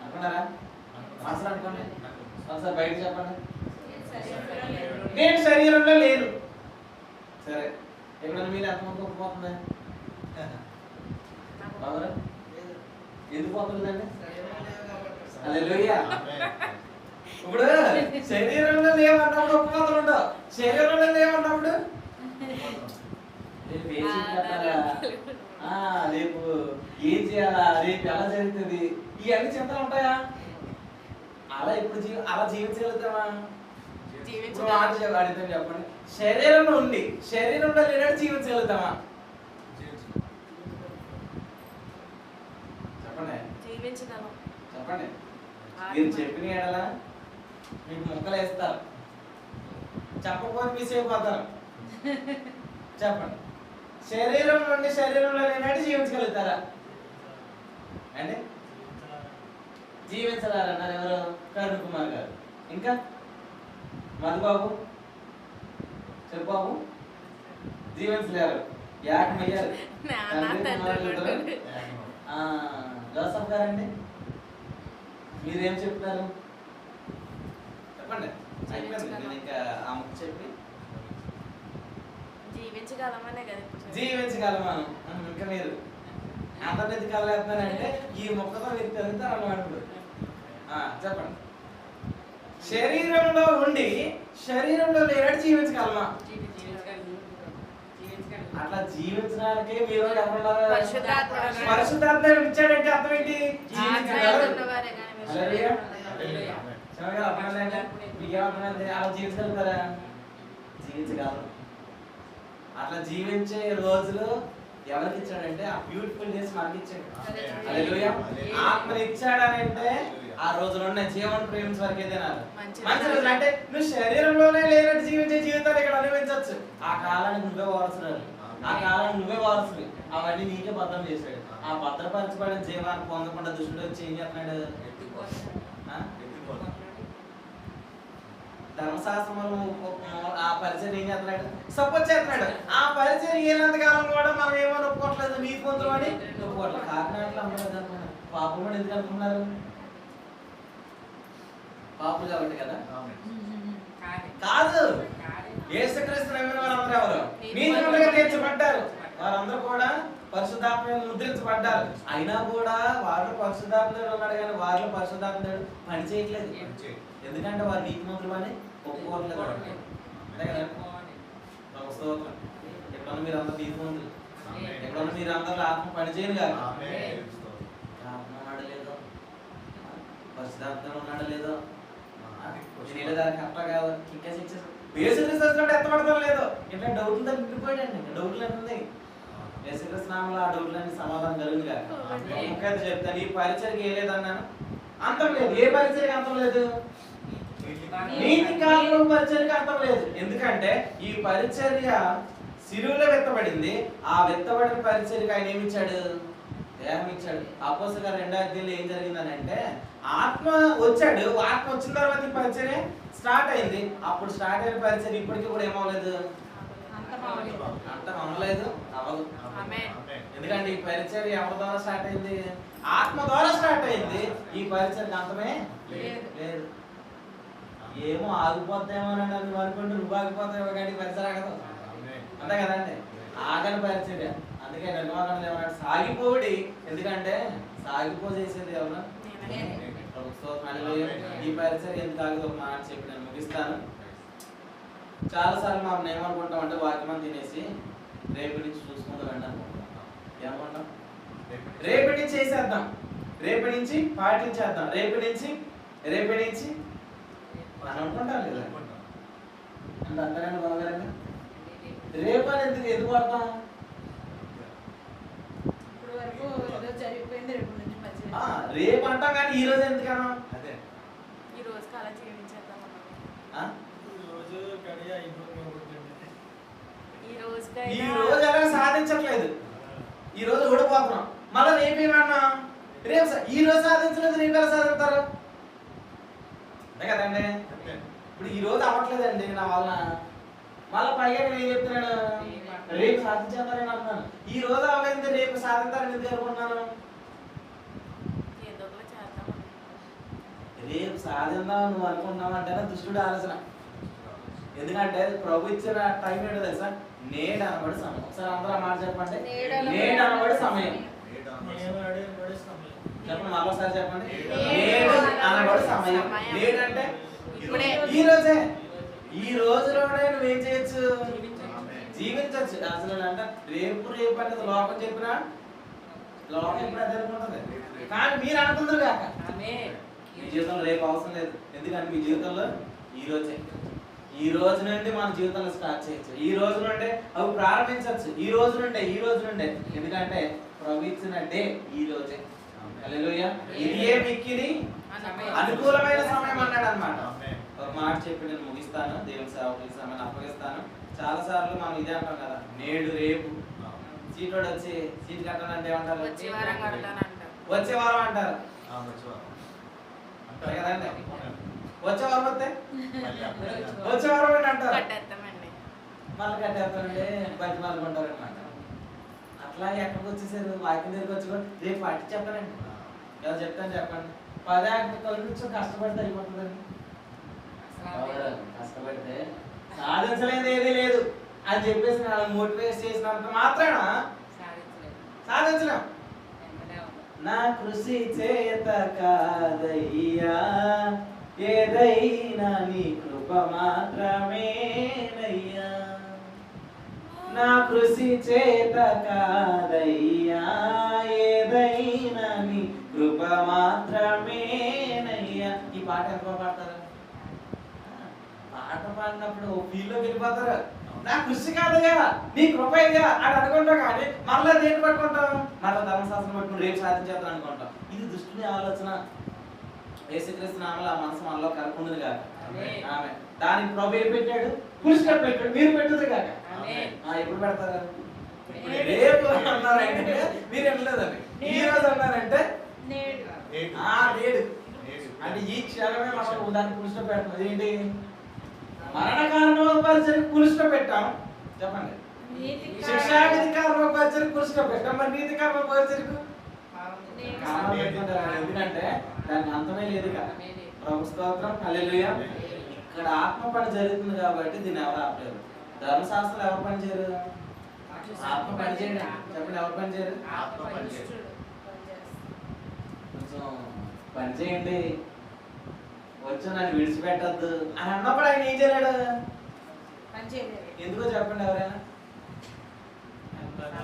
అనుకున్నారా? మనసులో అనుకోండి. ఒకసారి బయట చెప్పండి. నేను శరీరంలో లేను. సరే, ఎప్పుడన్నా మీరు ఎంతమంది ఒప్పుకోతుంది? ఎందుకు పోతుందండి? హల్లెలూయా. ఇప్పుడు శరీరంలో లేవన్నప్పుడు ఒప్పుకోతలు ఉండవు. శరీరంలో లేవన్నప్పుడు రేపు రేపు ఏం చేయాలా, రేపు ఎలా జరుగుతుంది, ఇవన్నీ చింతలు ఉంటాయా? అలా ఇప్పుడు అలా జీవించగలుగుతామా? అడుగుతాం చెప్పండి. శరీరంలో ఉండి శరీరంలో లేనట్టు జీవించగలుగుతామా? చెప్పండి. మీరు చెప్పిన ఎడలా మీకు ముక్కలు వేస్తారు, చెప్పకపోతే మిస్ అయిపోతారు. చెప్పండి. శరీరం నుండి శరీరంలో లేనట్టు జీవించగలుగుతారా అండి? జీవించలేరన్నారు ఎవరు? కరుణ్ కుమార్ గారు. ఇంకా మధుబాబు, చెప్పాబు జీవించలేరు. యాకమయ్యారు. జోసఫ్ గారండి, మీరేం చెప్తారు? చెప్పండి. ఇంకా ఆమెకు చెప్పి జీవించగలమా? ఇంకా మీరు అంతర్గతి కలగలుగుతున్నారంటే ఈ మొక్కతో మీరు తిరుగుతారు అన్నమాట. చెప్పండి. శరీరంలో ఉండి శరీరంలో లేనట్టు జీవించగలమా? అట్లా జీవించడానికి మీరు ఎవరున్నారు? పరిశుద్ధాత్మ ఇచ్చాడంటే అర్థం ఏంటి? అలా జీవించగలుగుతారా? జీవించగలరు. అట్లా జీవించే రోజులు ఎవరికి ఇచ్చాడంటే ఆ బ్యూటిఫుల్ డేస్ మనకి ఇచ్చాడు. హల్లెలూయా. ఆత్మని ఇచ్చాడనంటే ఆ రోజులు ఉన్నాయి. జీవన ప్రేమించే వరకు ఏదైనా మంచి రోజులు అంటే నువ్వు శరీరంలోనే లేనట్టు జీవించే జీవితాలు ఇక్కడ అనుభవించవచ్చు. ఆ కాలానికి నువ్వే వారసురాలు, ఆ కాలానికి నువ్వే వారసులు. అవన్నీ నీకే భద్రం చేశాడు. ఆ భద్రపరచబడిన జీవాన్ని పొందకుండా దుష్టుడు వచ్చి ఏం చేస్తున్నాడు? ధర్మశాస్త్రములు ఆ పరిచయం ఏం చేస్తున్నాడు? సపోర్ట్ చేస్తున్నాడు. ఆ పరిచయం ఏనంత కాలం కూడా మనం ఏమో ఒప్పుకోవట్లేదు, నీతి పొందులు అని ఒప్పుకోవట్లేదు. కాకినాడలో అందరూ పాపం కూడా ఎందుకు అనుకున్నారు? పాపులు కాబట్టి కదా? కాదు. యేసుక్రీస్తు నమ్మిన వారందరూ ఎవరు? నీతిమంతులుగా తీర్చబడ్డారు. వారందరూ కూడా పరిశుద్ధాత్మ ముద్రించబడ్డారు. అయినా కూడా వారిలో పరిశుద్ధాత్ముడు ఉన్నాడు, కానీ వారిలో పరిశుద్ధాత్ముడు పని చేయట్లేదు. ఎందుకంటే వారు నీతిమంతులు అని ఒప్పుకోవట్లేదు. ఎప్పుడన్నా మీరు అందరూ నీతిమంతులు, ఎప్పుడన్నా మీరు అందరూ ఆత్మ పని చేయను కాదు. ఆత్మ ఉన్నాడు లేదో, పరిశుద్ధాత్మ ఉన్నాడు లేదో, దానికి అట్లా కాదు. ఇంకా యేసుక్రీస్తు ఎత్తపడతాం లేదో, ఇట్లా డౌట్లు దాన్ని నిండిపోయాడండి. డౌట్లు అన్నీ యేసుక్రీస్తు నామములో ఆ డౌట్లన్నీ సమాధానం కలుగుగా. ఇంకా చెప్తాను, ఈ పరిచర్కి ఏ లేదన్నాను? అంతం లేదు. ఏ పరిచర్కి అంతం లేదు? నీతి కాలంలో పరిచర్కి అంతం లేదు. ఎందుకంటే ఈ పరిచర్య శిలువలో వెత్తబడింది. ఆ వెత్తబడిన పరిచర్యకి ఆయన ఏమిచ్చాడు? దేహం ఇచ్చాడు. అపోస్తలుల 2వ అధ్యాయంలో ఏం జరిగిందని అంటే, ఆత్మ వచ్చాడు. ఆత్మ వచ్చిన తర్వాత ఈ పరిచర్య స్టార్ట్ అయింది. అప్పుడు స్టార్ట్ అయిన పరిచర్య ఇప్పటికీ కూడా ఏమవలేదు, అంతం అవ్వలేదు, అవ్వదు. ఎందుకంటే ఈ పరిచర్య ఎవరి ద్వారా స్టార్ట్ అయింది? ఆత్మ ద్వారా స్టార్ట్ అయింది. ఈ పరిచర్య అంతమే లేదు. ఏమో ఆగిపోతామోనండి అని అనుకుంటే నువ్వు ఆగిపోతావు, కానీ పరిచర్య ఆగదు. అంతే కదండి? ఆగని పరిచర్య. అందుకే నిర్మాణం ఏమన్నాడు? సాగిపోడి. ఎందుకంటే సాగిపో చేసేది ఎవరు? ఈ పరిచర్య ఎందుకు ఆగదు? ఒక మాట చెప్పి నేను ముగిస్తాను. చాలాసార్లు మనం ఏమనుకుంటాం అంటే వాక్యం తినేసి రేపటి నుంచి చూసుకుందాం అండి అనుకుంటాం. ఏమనుకుంటాం? రేపటి నుంచి చేసేద్దాం, రేపటి నుంచి పాటించేద్దాం, రేపటి నుంచి అని అనుకుంటాం లేదా? అంటే అంతకంటే బాగారండి. రేపు ఎందుకు వాడతాం? రేపు అంటాం కానీ ఈ రోజు ఎందుకన్నా? అదే ఈ రోజు అలా జీవించేద్దాం. ఈ రోజు ఎలా సాధించట్లేదు, ఈ రోజు ఓడిపోతున్నాం. మళ్ళీ రేపు ఏమన్నా రేపు ఈ రోజు సాధించలేదు, రేపు ఎలా సాధిస్తారు? అంతే కదండి. ఇప్పుడు ఈ రోజు అవ్వట్లేదండి నా వల్ల, మళ్ళీ పైగా నేను ఏం చెప్తున్నాను, రేపు సాధించేస్తారని అంటున్నాను. ఈ రోజు అవ్వలేదు, రేపు సాధించాలని ఎందుకు అనుకుంటున్నాను? రేపు సాధిందాం నువ్వు అనుకుంటున్నావు అంటేనే దుష్టుడు ఆలోచన. ఎందుకంటే ప్రభు ఇచ్చిన టైం ఏంటో తెలుసా? నేడు అనబడి సమయం. ఒకసారి అందరూ మాట చెప్పండి, నేడు అనబడి సమయం. చెప్పండి, మరోసారి చెప్పండి, నేడు అనబడి సమయం. నేడు అంటే ఈ రోజే. ఈ రోజులోనే నువ్వేం చేయొచ్చు? జీవించవచ్చు. అసలు అంటే రేపు రేపు అనేది లోకం చెప్పినా, లోకం ఎప్పుడు అదే అనుకుంటుంది. కానీ మీరు అనుకుంటారు కాక మీ జీవితంలో రేపు అవసరం లేదు. ఎందుకంటే మీ జీవితంలో ఈ రోజే, ఈ రోజు నుండి మన జీవితంలో స్టార్ట్ చేయొచ్చు. ఈ రోజు నుండి అవి ప్రారంభించవచ్చు. ఈ రోజు నుండే, ఈ రోజు నుండే. ఎందుకంటే ప్రభు ఇచ్చిన డే ఈ రోజే. హల్లెలూయా. ఇది ఏ మిక్కిలి అనుకూలమైన సమయం అన్నాడు అన్నమాట. ఒక మాట చెప్పి నేను ముగిస్తాను, దేవుని సేవకులకి సమయాన్ని అప్పగిస్తాను. చాలా సార్లు మనం ఇదే అంటాం కదా, నేడు రేపు. సీటోడు వచ్చి సీట్ కట్టాలంటే ఏమంటారు? వచ్చే వారం అంటారు కదండి. వచ్చే వారం వస్తే వచ్చే వారం ఏంటి అంటారు, మళ్ళీ కట్టేస్తామండి, బయట వాళ్ళు కొంటారు అనమాట. అట్లా ఎక్కడికి వచ్చేసారు? వాక్యం దగ్గరికి వచ్చి కూడా రేపు పాటి చెప్పానండి, ఎలా చెప్తాను చెప్పండి. 10 కొంచెం కష్టపడితే అయిపోతుందండి. కష్టపడితే సాధించలేదు ఏదీ లేదు అని చెప్పేసి మోటివేట్ చేసినంత మాత్రాన సాధించలేం. నా కృషి చేత కాదయ్యా, ఏదైనా నీ కృప మాత్రమేనయ్యా. నా కృషి చేత కాదయ్యా, ఏదైనా నీ కృప మాత్రమేనయ్యా. ఈ పాట ఎంత పాడతారు? పాట పాడినప్పుడు ఫీల్లోకి వెళ్ళిపోతారు. నా కృషి కాదుగా, నీ కృప ఇదిగా అని అనుకుంటాం. కానీ మరలా దేన్ని పట్టుకుంటాం? మరలా ధర్మశాస్త్రం పట్టుకుని రేపు సాధించేద్దాం అనుకుంటాం. ఇది దుష్టుని ఆలోచన. యేసుక్రీస్తు నామములో ఆ మనసు మనలో కలుపుకుంది కాక ఆమె. దానికి ప్రభు ఏం పెట్టాడు? పురుషుడు పెట్టాడు. మీరు పెట్టదు కాక ఎప్పుడు పెడతారు? రేపు అన్నారంటే మీరు వెళ్ళలేదండి. ఈ రోజు అన్నారంటే నేడు అంటే ఈ క్షణమే మనం దాన్ని పురుషుడు పెట్టడం. ఏంటి? మరణ కారణోపరిచరికి పురుషుడు పెట్టాం. చెప్పండి. శిక్షావిధి కారణోపరిచరికి పురుషుడు పెట్టాం. మరి నీతి కారణోపరిచరికి ఎందుకంటే దానికి అంతమే లేదు కదా. ప్రభు స్తోత్రం, హల్లెలూయా. ఇక్కడ ఆత్మ పని జరుగుతుంది కాబట్టి దీన్ని ఎవరు ఆపలేరు. ధర్మశాస్త్రం ఎవరు పని చేయరు? ఆత్మ పని చేయండి. చెప్పండి, ఎవరు పని చేయరు? కొంచెం పని చేయండి, వచ్చి నన్ను విడిచిపెట్టద్దు అని అన్నప్పుడు ఆయన ఏం చేయలేడు? ఎందుకో చెప్పండి ఎవరైనా.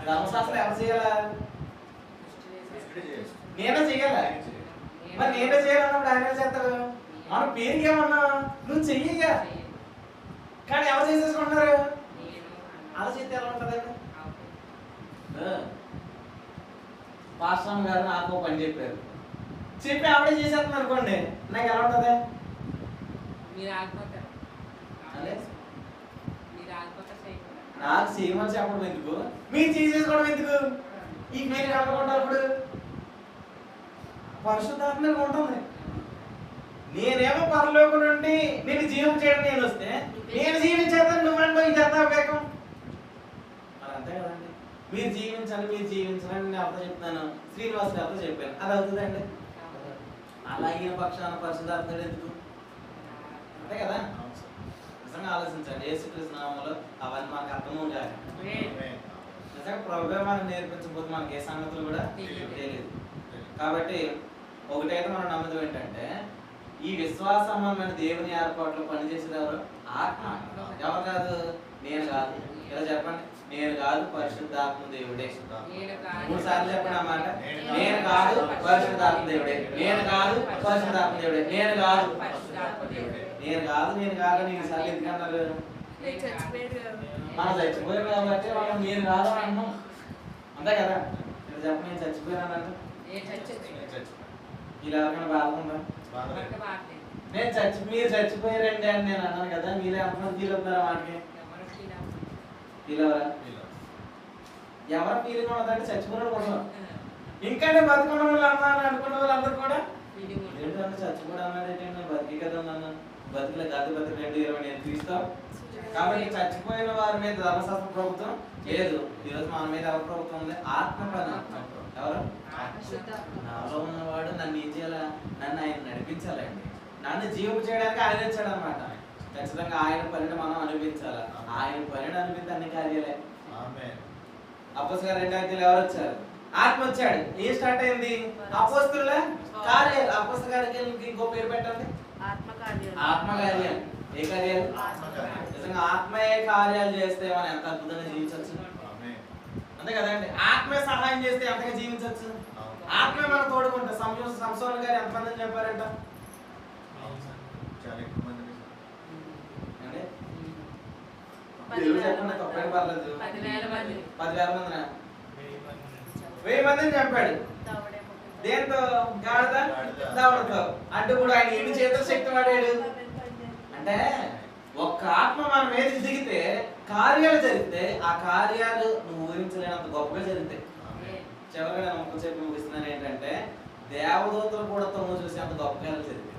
ధర్మశాస్త్రం ఎవరు చేయాలా? నేనే చెయ్యాలా? మరి నేనే చేయాలన్నప్పుడు ఆయన చేస్తాడు. మన పేరుకి ఏమన్నా నువ్వు చెయ్యగా, కానీ ఎవరు చేసేసుకుంటున్నారు? అలా చేస్తే ఎలా ఉంటుందండి? పాస్టర్ గారు నాకు పని చెప్పారు, చెప్పి ఆవిడే చేసేస్తున్నారు అనుకోండి, నాకు ఎలా ఉంటుంది? నాకు చేయమని చెప్పడం ఎందుకు, మీరు చేసేసుకోవడం ఎందుకు? ఈ మీరు కలగకుండా ఇప్పుడు పరిశుద్ధాత్మగా ఉంటుంది. నేనేమో పరలోకం నుండి నేను జీవం చేయడం నేను వస్తే నేను జీవించేస్తాను, నువ్వంటో ఇదంతా వేగం. మరి అంతే కదండి. మీరు జీవించాలి, మీరు జీవించాలని నేను అర్థం చెప్తాను, శ్రీనివాస్ గారితో చెప్పాను, అది అవుతుందండి. అలా అయిన పక్షాన పరిశుద్ధాత్ముడు ఎందుకు? అంతే కదా. నిజంగా ఆలోచించండి. యేసుక్రీస్తు నామములో అవన్నీ మనకు అర్థమూ కాదు. నిజంగా ప్రభువే మనకు నేర్పించకపోతే మనకి ఏ సంగతులు కూడా తెలియదు. కాబట్టి ఒకటైతే మనం నమ్మదం ఏంటంటే, ఈ విశ్వాసమైన దేవుని ఏర్పాట్లో పనిచేసేది ఎవరు? ఆత్మ. ఎవరు కాదు? నేను కాదు. ఇలా చెప్పండి, నేను కాదు, పరిశుద్ధాత్మ దేవుడే. 3 సార్లు చెప్పండి అన్నమాట. నేను కాదు, పరిశుద్ధాత్మ దేవుడే. నేను కాదు, పరిశుద్ధాత్మ దేవుడే. నేను కాదు, నేను కాదు, నేను కాదు. 3 సార్లు ఎందుకన్నారు? నేను చచ్చిపోయాడు కదా. మనం చచ్చిపోయాం కాబట్టి మనం మీరు కాదు అన్నాం అంతే కదా. ఇక్కడ చెప్ప నేను చచ్చిపోయానంటే ఇలా ఎవరికైనా బాధకుందా? మీరు చచ్చిపోయారండి అని నేను అన్నాను కదా, మీరే అంతమంది ఫీల్ అవుతారా వాటికి? ఫీల్ అవరా? ఎవరు ఫీలింగ్ ఉన్నదంటే చచ్చిపోయిన కోసం ఇంకా నేను బతుకున్న వాళ్ళు అన్నాను అనుకున్న వాళ్ళందరూ కూడా ఏంటంటే చచ్చిపోవడం అన్నది ఏంటంటే బతికి కదా అన్నాను. బతుకులే కాదు బతుకు 2020 నేను తీస్తాం. కాబట్టి చచ్చిపోయిన వారి మీద ధర్మశాస్త్ర ప్రభుత్వం లేదు. ఈరోజు మన మీద ఎవరు ప్రభుత్వం ఉంది? ఆత్మ పని. ఎవరు? నాలో ఉన్నవాడు నన్ను ఏం చేయాలా? నన్ను ఆయన నడిపించాలండి. నన్ను జీవం చేయడానికి ఆయన ఇచ్చాడు అనమాట. ఖచ్చితంగా ఆయన పనిని మనం అనిపించాలి. ఆయన పనిని అనిపిస్తే అన్ని కార్యాలే. అపోస్తలుల 2వ అధ్యాయంలో ఎవరు వచ్చారు? ఆత్మ వచ్చాడు. ఏ స్టార్ట్ అయింది? అపోస్తలుల కార్యాలు. అపోస్తల కార్యాలకి ఇంకో పేరు పెట్టండి. ఆత్మ కార్యాలు. ఏ కార్యాలు? నిజంగా ఆత్మయే కార్యాలు చేస్తే మనం ఎంత అద్భుతంగా జీవించవచ్చు. అంతే కదండి. ఆత్మే సహాయం చేస్తే ఎంతగా జీవించవచ్చు. ఆత్మే మనం తోడుకుంటా. సంసోను గారు ఎంతమందిని చెప్పారంట? చెప్పండి, తప్పేం పర్లేదు. 10,000 మందినా? 1000 మందిని చెప్పాడు. దేంతో? గాడిద దవడతో. అంటే ఇప్పుడు ఆయన ఎన్ని చేతుల శక్తి వాడాడు అంటే, ఒక్క ఆత్మ మన మీద దిగితే కార్యాలు జరిగితే ఆ కార్యాలు నువ్వు ఊహించలేనంత గొప్పగా జరుగుతాయి. చివరిగా నేను ఒక్కసేపు ముగిస్తున్నాను ఏంటంటే, దేవదూతలు కూడా తొమ్మిది చూసి అంత గొప్పగా జరిగింది.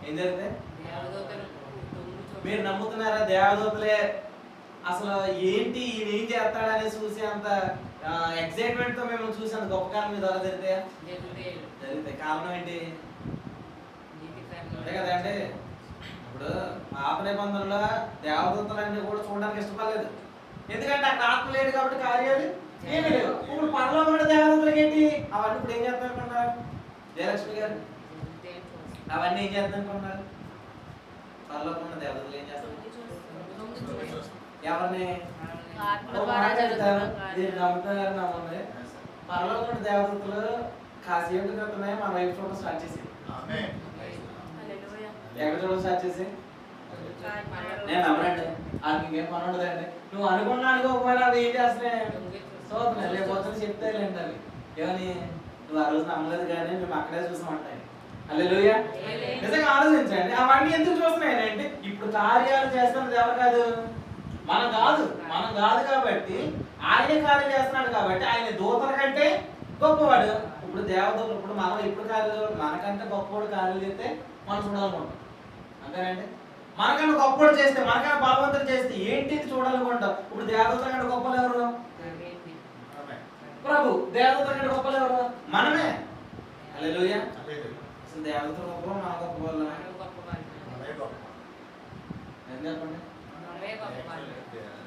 ఏం జరిగితే మీరు నమ్ముతున్నారా? దేవదూతలే అసలు ఏంటి ఈయన ఏం చేస్తాడని చూసి అంత ఎక్సైట్మెంట్ తో మేము చూసి అంత గొప్ప కాలం మీద జరిగితే జరిగితే కారణం ఏంటి? అంతే కదండి. ఇప్పుడు పాత నిబంధనలో దేవదూతలన్నీ కూడా చూడడానికి ఇష్టపడలేదు. ఎందుకంటే అక్కడ ఆత్మ లేదు కాబట్టి కార్యాలు ఏమీ లేవు. ఇప్పుడు పనిలో కూడా దేవదూతలకి ఏంటి? అవన్నీ ఇప్పుడు ఏం చేద్దాం అనుకున్నారు జయలక్ష్మి గారు? అవన్నీ ఏం చేద్దాం అనుకున్నారు? పనిలో ఉన్న దేవదూతలు ఏం చేస్తారు? ఎవరిని నమ్ముతున్నారు? నమ్మండి. పనిలో ఉన్న దేవదూతలు కాసేపు క్రితమే మన వైపు చూడడం స్టార్ట్ చేసి ఎక్కడ చూడడం స్టార్ట్ చేసి నేను నమ్మనండి. అది ఇంకేం పని ఉండదండి. నువ్వు అనుకున్నా అనుకోకపోయినా అది ఏం చేస్తున్నాయి చూస్తున్నాయి. లేకపోతే చెప్తాయిలేండి అవి. ఏమని? నువ్వు ఆ రోజు నమ్మలేదు కానీ మేము అక్కడే చూసామంటాయి. హల్లెలూయా. నిజంగా ఆలోచించండి. అవన్నీ ఎందుకు చూస్తున్నాయి అంటే, ఇప్పుడు కార్యాలు చేస్తున్నది ఎవరు కాదు? మనం కాదు. మనం కాదు కాబట్టి ఆయనే కార్యం చేస్తున్నాడు కాబట్టి ఆయన దూతల కంటే గొప్పవాడు. ఇప్పుడు దేవదూతలు ఇప్పుడు మనం ఎప్పుడు కార్యాలు మనకంటే గొప్పవాడు కార్యాలు చేస్తే మనం చూడాలనుకుంటాం. అంతేనండి. మనకన్నా గొప్పవాడు చేస్తే మనకన్నా బలవంతుడు చేస్తే ఏంటి చూడాలనుకుంటాం. ఇప్పుడు దేవదూతల కంటే గొప్పలు ఎవరు? ప్రభు. దేవదూతల కంటే గొప్పలు ఎవరు? మనమే. హల్లెలూయా. అసలు దేవదూతలు గొప్ప మన గొప్ప వాళ్ళు చెప్పండి.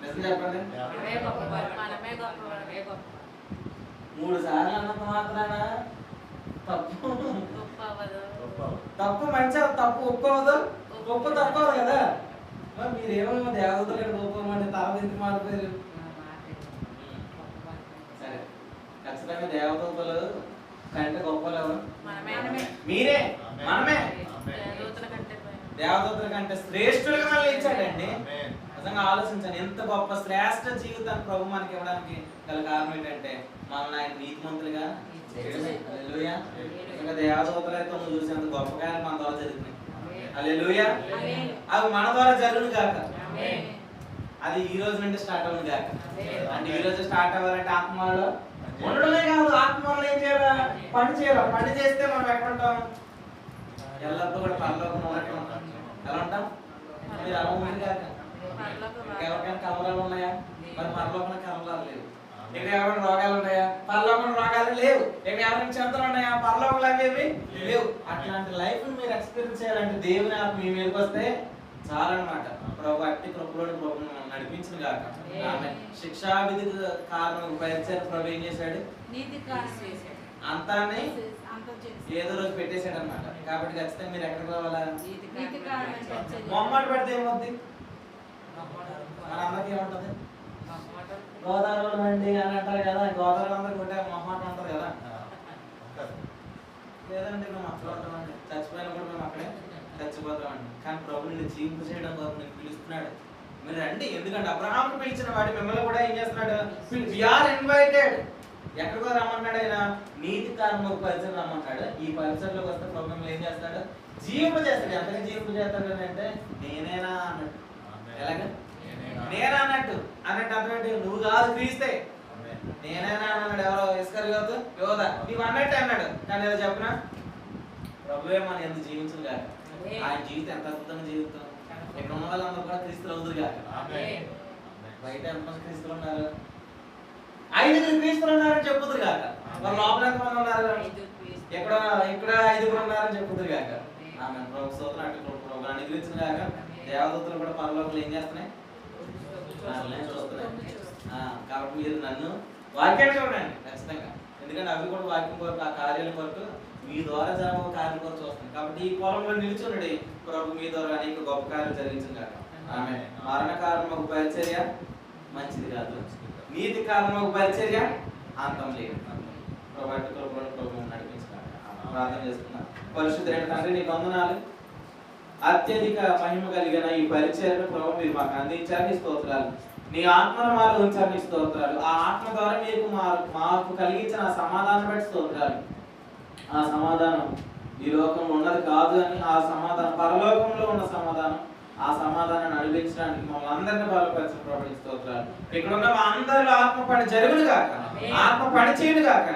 నిజం చెప్పండి. 3 సార్లు అన్నంత మాత్రాన తప్పు తప్పు మంచి తప్పు ఒప్పుకోవద్దు. గొప్ప తప్పదు కదా. మరి మీరేమో దేవదూతలు గొప్పమంటే తర్వాత ఎందుకు మారిపోయారు? సరే, ఖచ్చితంగా దేవదూతలు కంటే గొప్పలు ఎవరు? మీరే. మనమే. దేవదూతల కంటే శ్రేష్ఠులుగా మనల్ని ఇచ్చాడండి. నిజంగా ఆలోచించండి. ఎంత గొప్ప శ్రేష్ఠ జీవితాన్ని ప్రభు మనకి ఇవ్వడానికి గల కారణం ఏంటంటే మనల్ని ఆయన నీతిమంతులుగా చేయడమే. హల్లెలూయా. నిజంగా దేవదూతలైతే నువ్వు చూసేంత గొప్ప కార్యాలు మన ద్వారా జరుగుతున్నాయి. హల్లెలూయా. అవి మన ద్వారా జరుగును గాక. అది ఈ రోజు నుండి స్టార్ట్ అవును గాక. అంటే ఈ రోజు స్టార్ట్ అవ్వాలంటే ఆత్మలో ఉండడమే కాదు, ఆత్మలో ఏం చేయాలా? పని చేయాలి. పని చేస్తే మనం ఎక్కడ ఉంటాం? ఎల్లప్పుడూ కూడా పరలోకంలో ఉన్నట్టు ఉంటాం. ఎలా ఉంటాం? మీరు అలా ఉంది కాక. ఎవరికైనా కలవరాలు ఉన్నాయా? మరి పరలోకంలో కలవరాలు లేవు. ఇక్కడ ఎవరైనా రోగాలు ఉన్నాయా? పరలోకంలో రోగాలు లేవు. ఇక్కడ ఎవరైనా చింతలు ఉన్నాయా? పరలోకంలో అవేవి లేవు. అట్లాంటి లైఫ్ మీరు ఎక్స్పీరియన్స్ చేయాలంటే దేవుని ఆత్మ మీ మీదకి వస్తే చాలన్నమాట. ప్రభు అట్టి కృపలోని ప్రభుని నడిపించిన గాక. ఆమె శిక్షావిధికి కారణం పరిచయం ప్రభు ఏం చేశాడు? అంతాన్ని ఏదో రోజు పెట్టేశాడు అనమాట. కాబట్టి ఖచ్చితంగా మీరు ఎక్కడికి రావాలా? మొహమాట పెడితే ఏమవుద్ది? మనందరికి ఏముంటది? గోదావరి అండి అని అంటారు కదా. గోదావరి అందరికి కొట్టే మొహమాట అంటారు కదా. లేదండి మేము అక్కడ ఉంటామండి. చచ్చిపోయినా కూడా మేము అక్కడే చచ్చిపోతామండి. కానీ ప్రభు నిన్ను జీవింప చేయడం కోసం నేను పిలుస్తున్నాడు. మీరు రండి, ఎందుకంటే అబ్రహాంకు పిలిచిన వాడు మిమ్మల్ని కూడా ఏం చేస్తున్నాడు? We are invited. ఎక్కడికో రమ్మన్నాడు ఆయన? నీతి కార్మిక పరిచయం రమ్మన్నాడు. ఈ పరిచయంలోకి వస్తే ప్రభుత్వం ఏం చేస్తాడు? జీవింపజేస్తాడు. ఎంతగా జీవింపజేస్తాడు అంటే నేనేనా అన్నట్టు. ఎలాగా నేనా అన్నట్టు అర్థం ఏంటి? నువ్వు కాదు క్రీస్తే, నేనేనా అన్నాడు. ఎవరో ఇస్కరియోతు యోధ నీవు అన్నట్టే అన్నాడు. కానీ ఏదో చెప్పిన ప్రభువే మన ఎందుకు జీవించదు కాక. ఆయన జీవితం ఎంత అద్భుతంగా జీవితం. ఇక్కడ ఉన్న వాళ్ళందరూ కూడా క్రీస్తులు అవుతురు కాక. బయట ఎంతమంది క్రీస్తులు ఉన్నారు? 5 క్రీస్తులు ఉన్నారని చెప్పుదురు కాక. వాళ్ళ లోపల ఎంతమంది ఉన్నారు? ఇక్కడ 5 ఉన్నారని చెప్పుదురు కాక. ఆమె ప్రభు స్తోత్రం. అటు ప్రభువుని అనుగ్రహించిన కాక దేవదూతలు కూడా పరలోకంలో ఏం చేస్తున్నాయి? చూస్తున్నాయి. కాబట్టి మీరు నన్ను వాక్యాన్ని చూడండి ఖచ్చితంగా. ఎందుకంటే అవి కూడా వాక్యం కొరకు, ఆ కార్యాల కొరకు, మీ ద్వారా జరగబో కార్యం కొరకు చూస్తాను. కాబట్టి ఈ పొలంలో నిలిచుండి ప్రభు మీ ద్వారా అనేక గొప్ప కార్యాలు జరిగించింది కాక. ఆమె మరణ కారణం పరిచర్య మంచిది కాదు, నీతి కారణం పరిచర్య అంతం లేదు. ప్రభు నడిపించాలి. ప్రార్థన చేసుకున్నా. పరిశుద్ధుడైన తండ్రి నీకు వందనాలు. అత్యధిక మహిమ కలిగిన ఈ పరిచర్యను ప్రభు మీరు మాకు అందించారు. నీ స్తోత్రాలు. నీ ఆత్మను మాలో ఉంచారు. నీ స్తోత్రాలు. ఆ ఆత్మ ద్వారా మీకు మాకు కలిగించిన ఆ సమాధానం బట్టి స్తోత్రాలు. ఆ సమాధానం ఈ లోకంలో ఉన్నది కాదు అని, ఆ సమాధానం పరలోకంలో ఉన్న సమాధానం, ఆ సమాధానాన్ని అనిపించడానికి మమ్మల్ని అందరినీ బలపరిచిన ప్రభు స్తోత్రాలు. ఇక్కడ ఉన్న మా అందరిలో ఆత్మ పని జరుగును కాక, ఆత్మ పని చేయను కాక.